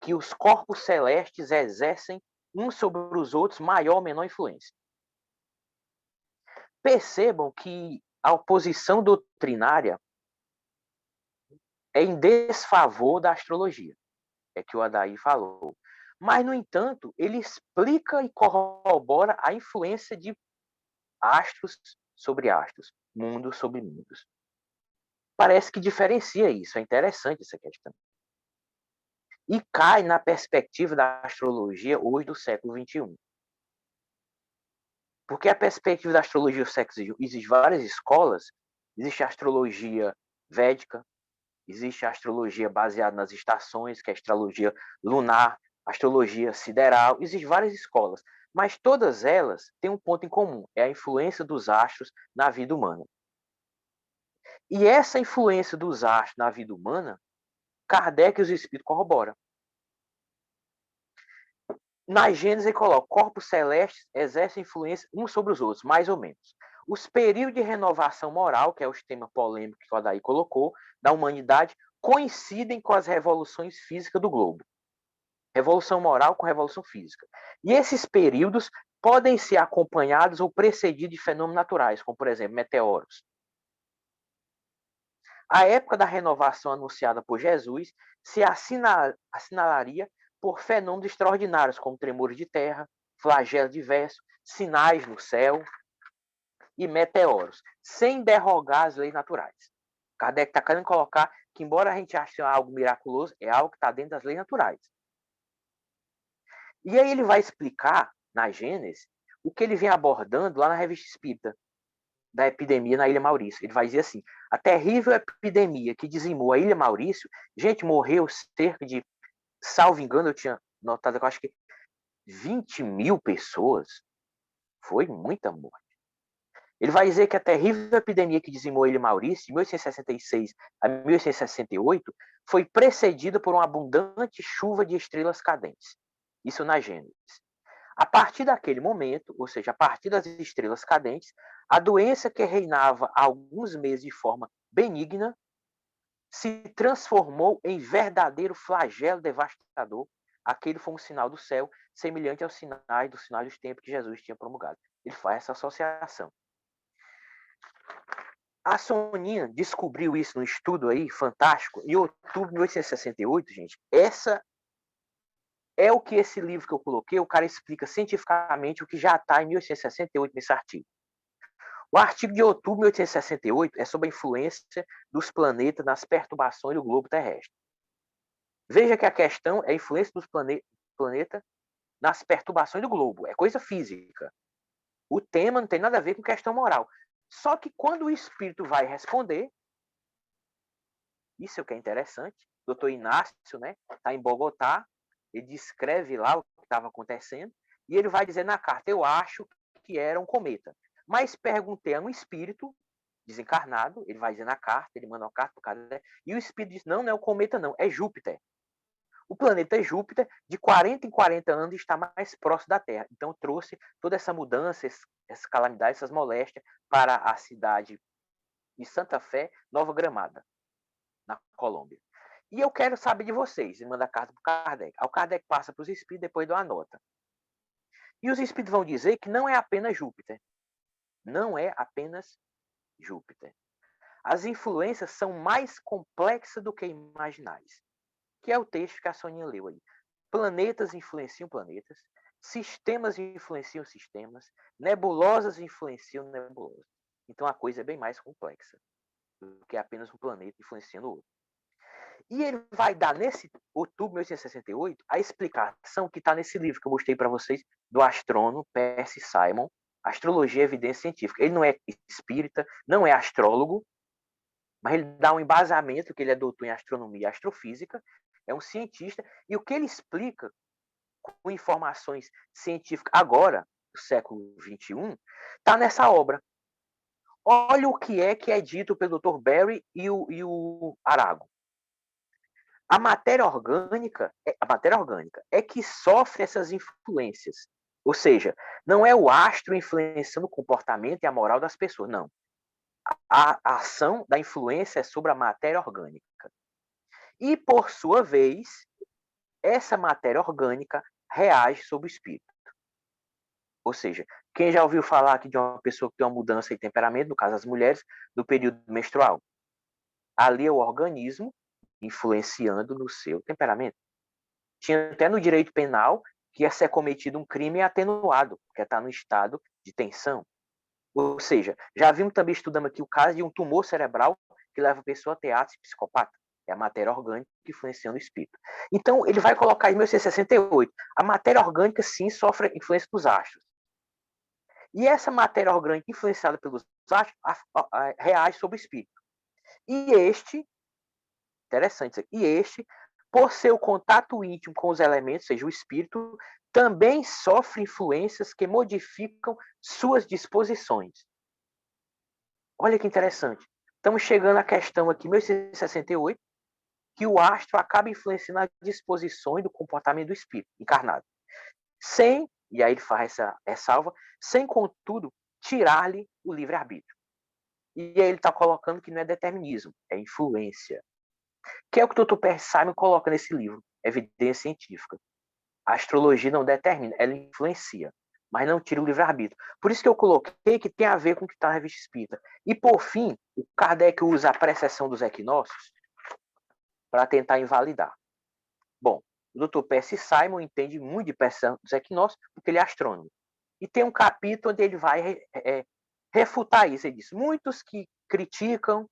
que os corpos celestes exercem uns sobre os outros maior ou menor influência. Percebam que a oposição doutrinária é em desfavor da astrologia, é que o Adair falou. Mas, no entanto, ele explica e corrobora a influência de astros sobre astros, mundos sobre mundos. Parece que diferencia isso, é interessante essa questão. E cai na perspectiva da astrologia hoje do século XXI. Porque a perspectiva da astrologia do século XXI, existem várias escolas, existe a astrologia védica, existe a astrologia baseada nas estações, que é a astrologia lunar, astrologia sideral, existem várias escolas, mas todas elas têm um ponto em comum, é a influência dos astros na vida humana. E essa influência dos astros na vida humana, Kardec e os espíritos corroboram. Na Gênesis ele coloca, corpos celestes exercem influência uns sobre os outros, mais ou menos. Os períodos de renovação moral, que é o tema polêmico que o Adair colocou, da humanidade, coincidem com as revoluções físicas do globo. Revolução moral com revolução física. E esses períodos podem ser acompanhados ou precedidos de fenômenos naturais, como, por exemplo, meteoros. A época da renovação anunciada por Jesus se assinalaria por fenômenos extraordinários, como tremores de terra, flagelos diversos, sinais no céu. e meteoros, sem derrogar as leis naturais. Kardec está querendo colocar que, embora a gente ache algo miraculoso, é algo que está dentro das leis naturais. E aí ele vai explicar, na Gênesis, o que ele vem abordando lá na Revista Espírita, da epidemia na Ilha Maurício. Ele vai dizer assim, a terrível epidemia que dizimou a Ilha Maurício, gente, morreu cerca de, salvo engano, eu tinha notado, eu acho que 20 mil pessoas. Foi muita morte. Ele vai dizer que a terrível epidemia que dizimou a Ilha Maurício, de 1866 a 1868, foi precedida por uma abundante chuva de estrelas cadentes. Isso na Gênesis. A partir daquele momento, ou seja, a partir das estrelas cadentes, a doença que reinava há alguns meses de forma benigna se transformou em verdadeiro flagelo devastador. Aquele foi um sinal do céu, semelhante aos sinais dos tempos que Jesus tinha promulgado. Ele faz essa associação. A Soninha descobriu isso no estudo aí, fantástico, em outubro de 1868, gente. Essa é o que esse livro que eu coloquei, o cara explica cientificamente o que já está em 1868 nesse artigo. O artigo de outubro de 1868 é sobre a influência dos planetas nas perturbações do globo terrestre. Veja que a questão é a influência dos planetas nas perturbações do globo. É coisa física. O tema não tem nada a ver com questão moral. Só que quando o espírito vai responder, isso é o que é interessante, o doutor Inácio, né, está em Bogotá, ele descreve lá o que estava acontecendo, e ele vai dizer na carta, eu acho que era um cometa. Mas perguntei a um espírito desencarnado, ele vai dizer na carta, ele manda uma carta para o cara, e o espírito diz, não é o cometa não, é Júpiter. O planeta Júpiter, de 40 em 40 anos, está mais próximo da Terra. Então, trouxe toda essa mudança, essa calamidade, essas moléstias para a cidade de Santa Fé, Nova Gramada, na Colômbia. E eu quero saber de vocês, e manda a carta para o Kardec. Aí o Kardec passa para os espíritos, depois dá uma nota. E os espíritos vão dizer que não é apenas Júpiter. Não é apenas Júpiter. As influências são mais complexas do que imaginais. Que é o texto que a Soninha leu aí. Planetas influenciam planetas, sistemas influenciam sistemas, nebulosas influenciam nebulosas. Então a coisa é bem mais complexa do que apenas um planeta influenciando o outro. E ele vai dar, nesse outubro de 1868, a explicação que está nesse livro que eu mostrei para vocês, do astrônomo Percy Simon, Astrologia e Evidência Científica. Ele não é espírita, não é astrólogo, mas ele dá um embasamento, que ele é doutor em astronomia e astrofísica, é um cientista, e o que ele explica com informações científicas agora, do século XXI, está nessa obra. Olha o que é dito pelo Dr. Berry e o Arago. A matéria orgânica é que sofre essas influências. Ou seja, não é o astro influenciando o comportamento e a moral das pessoas, não. A ação da influência é sobre a matéria orgânica. E, por sua vez, essa matéria orgânica reage sobre o espírito. Ou seja, quem já ouviu falar aqui de uma pessoa que tem uma mudança de temperamento, no caso as mulheres, no período menstrual? Ali é o organismo influenciando no seu temperamento. Tinha até no direito penal que ia ser cometido um crime atenuado, porque está no estado de tensão. Ou seja, já vimos também, estudando aqui o caso de um tumor cerebral que leva a pessoa a ter atos psicopata. É a matéria orgânica influenciando o espírito. Então, ele vai colocar em 1868, a matéria orgânica, sim, sofre influência dos astros. E essa matéria orgânica influenciada pelos astros reage sobre o espírito. E este, interessante isso aqui, e este, por seu contato íntimo com os elementos, seja o espírito, também sofre influências que modificam suas disposições. Olha que interessante. Estamos chegando à questão aqui, 1868, que o astro acaba influenciando as disposições do comportamento do espírito encarnado. Sem, e aí ele faz essa ressalva, sem, contudo, tirar-lhe o livre-arbítrio. E aí ele está colocando que não é determinismo, é influência. Que é o que o Dr. Percy Simon coloca nesse livro, Evidência Científica. A astrologia não determina, ela influencia, mas não tira o livre-arbítrio. Por isso que eu coloquei que tem a ver com o que está na Revista Espírita. E, por fim, o Kardec usa a precessão dos equinócios para tentar invalidar. Bom, o Dr. Percy Simon entende muito de precessão dos equinócios porque ele é astrônomo. E tem um capítulo onde ele vai refutar isso. Ele diz, muitos que criticam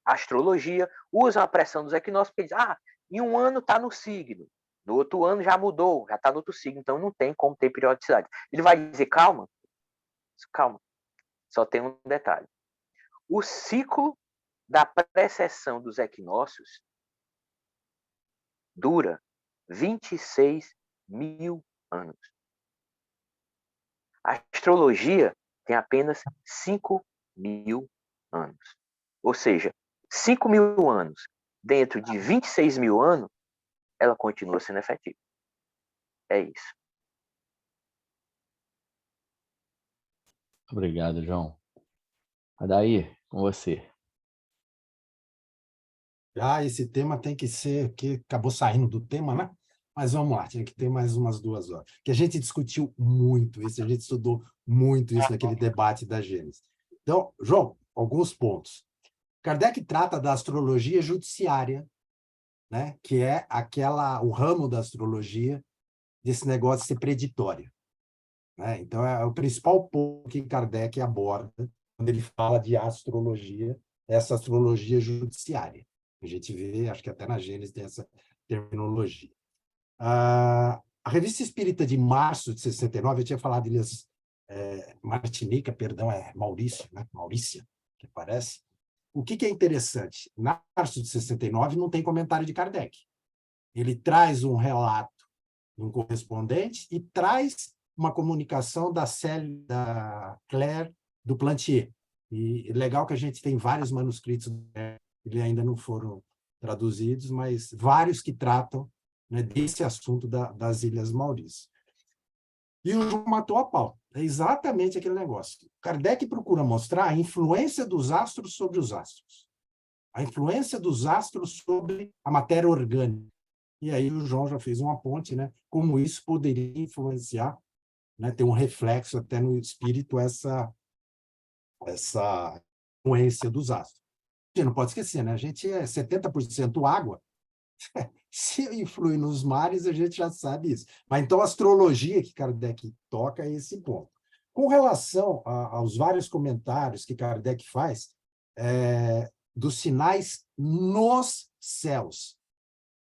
a astrologia usam a pressão dos equinócios porque dizem, em um ano está no signo, no outro ano já mudou, já está no outro signo, então não tem como ter periodicidade. Ele vai dizer, calma, só tem um detalhe. O ciclo da precessão dos equinócios dura 26 mil anos. A astrologia tem apenas 5 mil anos. Ou seja, 5 mil anos dentro de 26 mil anos, ela continua sendo efetiva. É isso. Obrigado, João. Adair, com você. Esse tema tem que ser, que acabou saindo do tema, né? Mas vamos lá, tinha que ter mais umas 2 horas. Que a gente discutiu muito isso, a gente estudou muito isso naquele debate da Gênesis. Então, João, alguns pontos. Kardec trata da astrologia judiciária, né? Que é o ramo da astrologia desse negócio de ser preditório. Né? Então, é o principal ponto que Kardec aborda quando ele fala de astrologia, essa astrologia judiciária. A gente vê, acho que até na Gênesis tem essa terminologia. A Revista Espírita de março de 69, eu tinha falado de Martinica, perdão, é Maurício, né? Maurícia, que parece. O que é interessante? Na março de 69 não tem comentário de Kardec. Ele traz um relato de um correspondente e traz uma comunicação da Claire do Plantier. E legal que a gente tem vários manuscritos, ele ainda não foram traduzidos, mas vários que tratam, né, desse assunto das Ilhas Maurícias. E o João matou a pau. É exatamente aquele negócio. Kardec procura mostrar a influência dos astros sobre os astros. A influência dos astros sobre a matéria orgânica. E aí o João já fez uma ponte, né? Como isso poderia influenciar, né, ter um reflexo até no espírito, essa influência dos astros. A gente não pode esquecer, né? A gente é 70% água. Se influi nos mares, a gente já sabe isso. Mas então a astrologia que Kardec toca é esse ponto. Com relação aos vários comentários que Kardec faz dos sinais nos céus.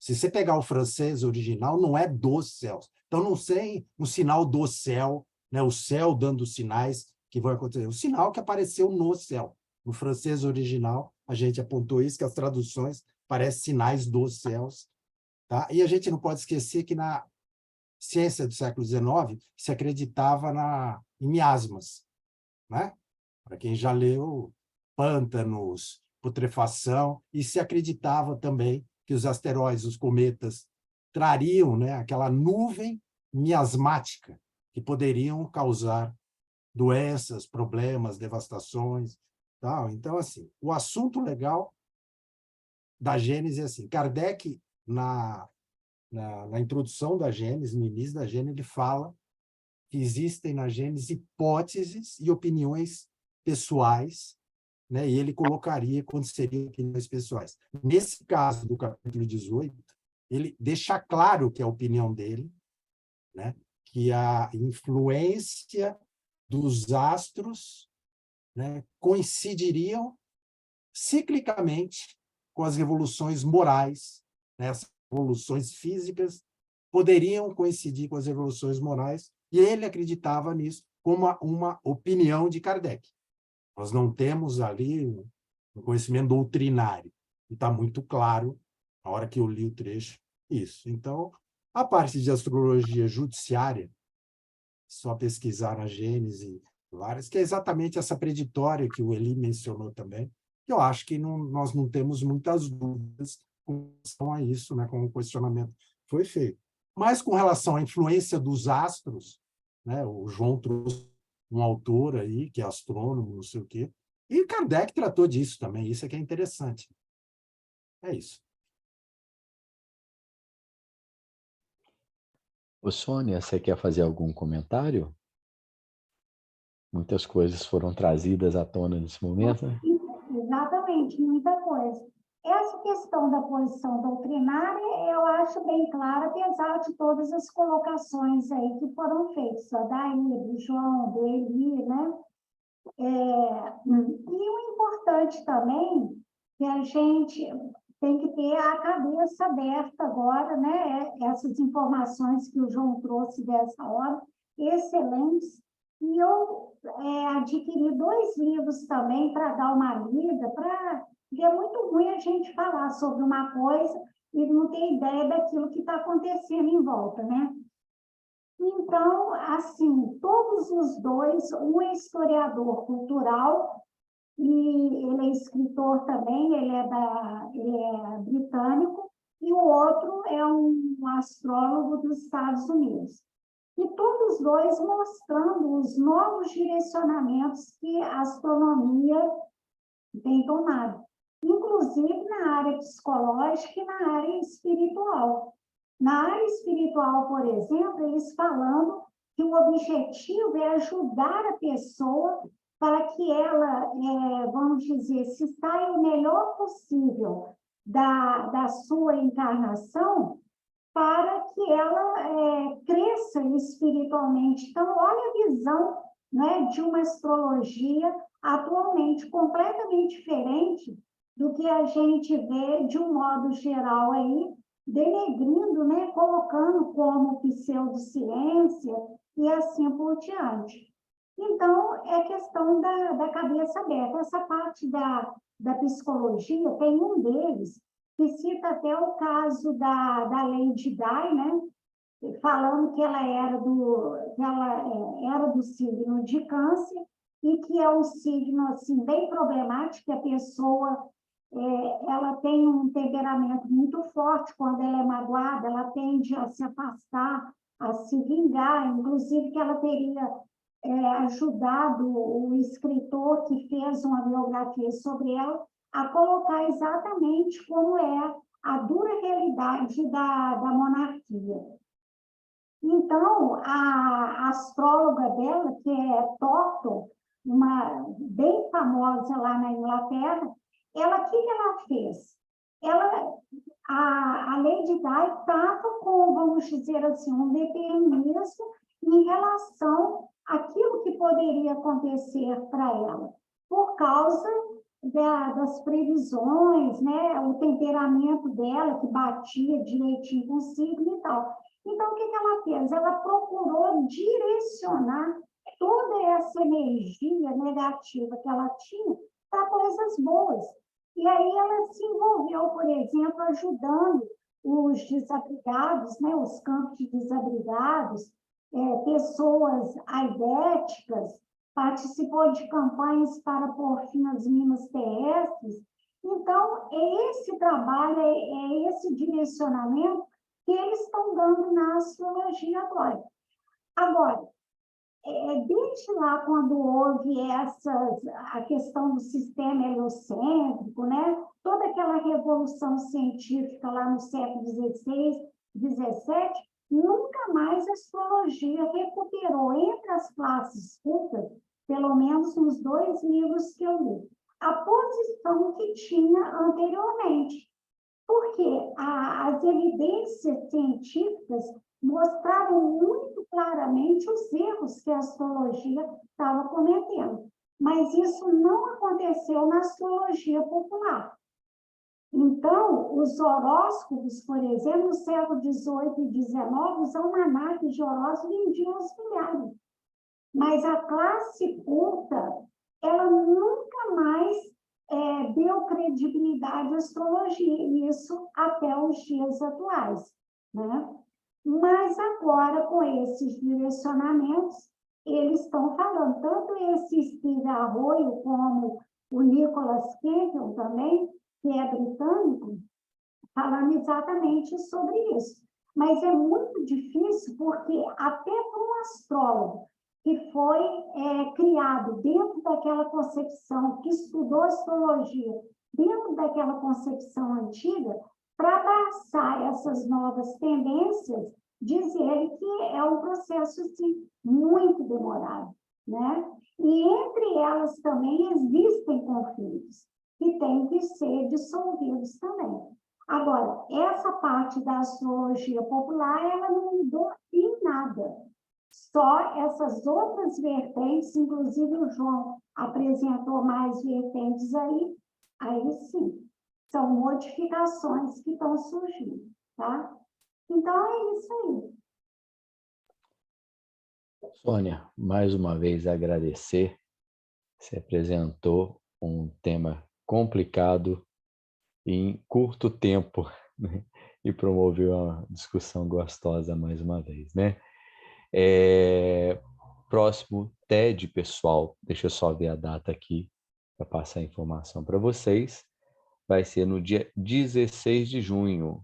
Se você pegar o francês original, não é dos céus. Então, não sei um sinal do céu, né? O céu dando sinais que vão acontecer. O sinal que apareceu no céu. No francês original, a gente apontou isso, que as traduções parecem sinais dos céus. Tá? E a gente não pode esquecer que na ciência do século XIX se acreditava em miasmas. Né? Para quem já leu pântanos, putrefação, e se acreditava também que os asteroides, os cometas, trariam, né, aquela nuvem miasmática que poderiam causar doenças, problemas, devastações, tal. Então, assim, o assunto legal da Gênesis é assim, Kardec, na introdução da Gênesis, no início da Gênesis, ele fala que existem na Gênesis hipóteses e opiniões pessoais, né? E ele colocaria quando seriam opiniões pessoais. Nesse caso do capítulo 18, ele deixa claro que é a opinião dele, né? Que a influência dos astros, né, coincidiriam ciclicamente com as revoluções morais, né? As revoluções físicas poderiam coincidir com as revoluções morais, e ele acreditava nisso como uma opinião de Kardec. Nós não temos ali um conhecimento doutrinário. E está muito claro, na hora que eu li o trecho, isso. Então, a parte de astrologia judiciária, só pesquisar na Gênesis, várias, que é exatamente essa preditória que o Eli mencionou também, que eu acho que nós não temos muitas dúvidas com relação a isso, né, como o questionamento foi feito. Mas com relação à influência dos astros, né, o João trouxe um autor aí, que é astrônomo, não sei o quê, e Kardec tratou disso também, isso é que é interessante. É isso. Ô, Sônia, você quer fazer algum comentário? Muitas coisas foram trazidas à tona nesse momento, né? Exatamente, muita coisa. Essa questão da posição doutrinária, eu acho bem clara, apesar de todas as colocações aí que foram feitas, daí, do João, do Eli, né? E o importante também que a gente tem que ter a cabeça aberta agora, né? Essas informações que o João trouxe dessa hora, excelentes. E eu adquiri 2 livros também para dar uma lida, porque é muito ruim a gente falar sobre uma coisa e não ter ideia daquilo que está acontecendo em volta, né? Então, assim, todos os dois, um é historiador cultural, e ele é escritor também, ele é britânico, e o outro é um astrólogo dos Estados Unidos. E todos dois mostrando os novos direcionamentos que a astronomia tem tomado, inclusive na área psicológica e na área espiritual. Na área espiritual, por exemplo, eles falando que o objetivo é ajudar a pessoa para que ela, vamos dizer, se saia o melhor possível da sua encarnação, para que ela cresça espiritualmente. Então, olha a visão, né, de uma astrologia atualmente completamente diferente do que a gente vê de um modo geral aí, denegrindo, né, colocando como pseudociência e assim por diante. Então, é questão da cabeça aberta. Essa parte da psicologia, tem um deles que cita até o caso da Lady Di, né? Falando que ela era do signo de Câncer e que é um signo assim, bem problemático, que a pessoa ela tem um temperamento muito forte. Quando ela é magoada, ela tende a se afastar, a se vingar, inclusive que ela teria ajudado o escritor que fez uma biografia sobre ela a colocar exatamente como é a dura realidade da monarquia. Então, a astróloga dela, que é Thornton, uma bem famosa lá na Inglaterra, o que ela fez? A Lady Di estava com, vamos dizer assim, um determinismo em relação àquilo que poderia acontecer para ela, por causa das previsões, né? O temperamento dela, que batia direitinho com o signo e tal. Então, o que ela fez? Ela procurou direcionar toda essa energia negativa que ela tinha para coisas boas. E aí ela se envolveu, por exemplo, ajudando os desabrigados, né, os campos de desabrigados, pessoas aidéticas, participou de campanhas para pôr fim às minas terrestres. Então, é esse trabalho, é esse direcionamento que eles estão dando na astrologia agora. Agora, desde lá, quando houve a questão do sistema heliocêntrico, né? Toda aquela revolução científica lá no século XVI, XVII, nunca mais a astrologia recuperou entre as classes cultas, pelo menos nos 2 livros que eu li, a posição que tinha anteriormente. Porque as evidências científicas mostraram muito claramente os erros que a astrologia estava cometendo. Mas isso não aconteceu na astrologia popular. Então, os horóscopos, por exemplo, no século XVIII e XIX, os almanaques de horóscopos vendiam aos milhares. Mas a classe culta, ela nunca mais deu credibilidade à astrologia, e isso até os dias atuais, né? Mas agora, com esses direcionamentos, eles estão falando, tanto esse Steve Arroyo como o Nicholas Campbell também, que é britânico, falando exatamente sobre isso. Mas é muito difícil, porque até para um astrólogo que foi criado dentro daquela concepção, que estudou astrologia, dentro daquela concepção antiga, para abraçar essas novas tendências, diz ele que é um processo assim, muito demorado, né? E entre elas também existem conflitos que têm que ser dissolvidos também. Agora, essa parte da astrologia popular, ela não mudou em nada. Só essas outras vertentes, inclusive o João apresentou mais vertentes aí sim, são modificações que estão surgindo, tá? Então, é isso aí. Sônia, mais uma vez agradecer. Você apresentou um tema complicado em curto tempo, né? E promoveu uma discussão gostosa mais uma vez, né? Próximo TED, pessoal, deixa eu só ver a data aqui para passar a informação para vocês. Vai ser no dia 16 de junho.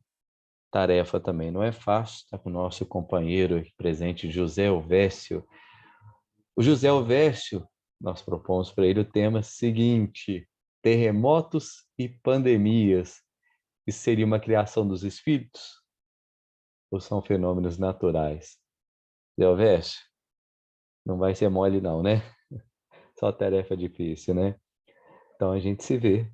Tarefa também não é fácil, está com o nosso companheiro aqui presente, José Elvésio. O José Elvésio, nós propomos para ele o tema seguinte: terremotos e pandemias. Isso seria uma criação dos espíritos? Ou são fenômenos naturais? Zé Elvésio, não vai ser mole não, né? Só tarefa difícil, né? Então a gente se vê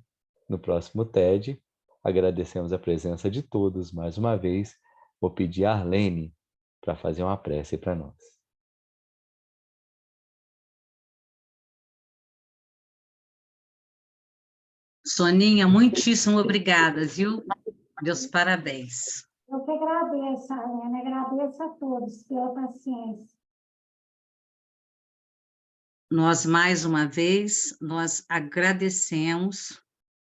no próximo TED. Agradecemos a presença de todos mais uma vez. Vou pedir a Arlene para fazer uma prece para nós. Soninha, muitíssimo obrigada, viu? Meus parabéns. Eu que agradeço, Helena, agradeço a todos pela paciência. Nós, mais uma vez, nós agradecemos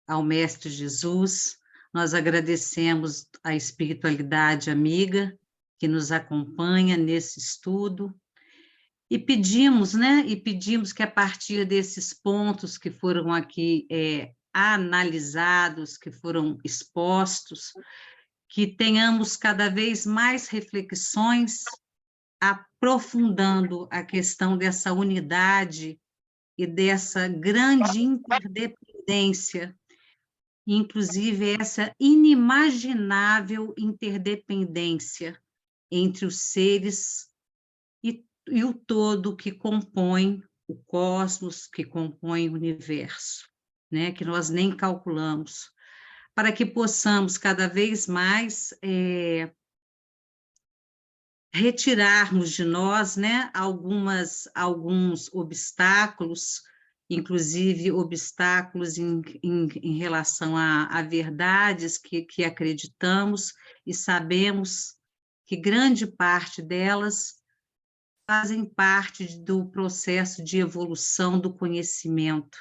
ao Mestre Jesus, nós agradecemos à espiritualidade amiga que nos acompanha nesse estudo e pedimos, né? E pedimos que a partir desses pontos que foram aqui analisados, que foram expostos, que tenhamos cada vez mais reflexões aprofundando a questão dessa unidade e dessa grande interdependência, inclusive essa inimaginável interdependência entre os seres e o todo que compõe o cosmos, que compõe o universo, né? Que nós nem calculamos, para que possamos cada vez mais retirarmos de nós, né, alguns obstáculos, inclusive obstáculos em relação a verdades que acreditamos e sabemos que grande parte delas fazem parte do processo de evolução do conhecimento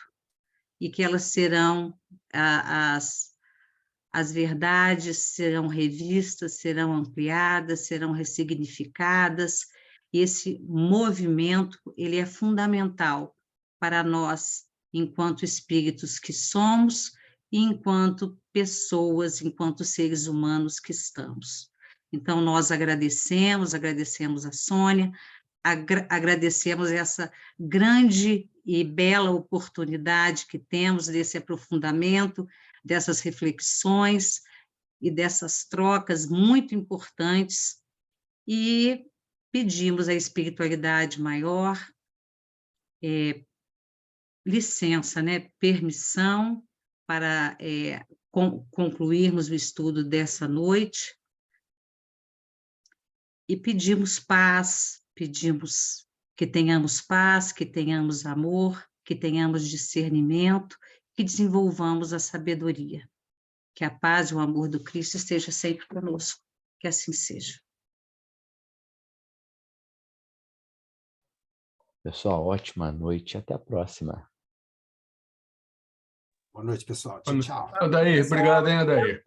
e que elas serão as verdades serão revistas, serão ampliadas, serão ressignificadas. Esse movimento, ele é fundamental para nós, enquanto espíritos que somos, e enquanto pessoas, enquanto seres humanos que estamos. Então, nós agradecemos a Sônia, agradecemos essa grande e bela oportunidade que temos desse aprofundamento, dessas reflexões e dessas trocas muito importantes, e pedimos à espiritualidade maior licença, né, permissão para concluirmos o estudo dessa noite, e pedimos paz, pedimos que tenhamos paz, que tenhamos amor, que tenhamos discernimento, que desenvolvamos a sabedoria. Que a paz e o amor do Cristo esteja sempre conosco. Que assim seja. Pessoal, ótima noite. Até a próxima. Boa noite, pessoal. Tchau, tchau. Adair, obrigado, hein, Adair?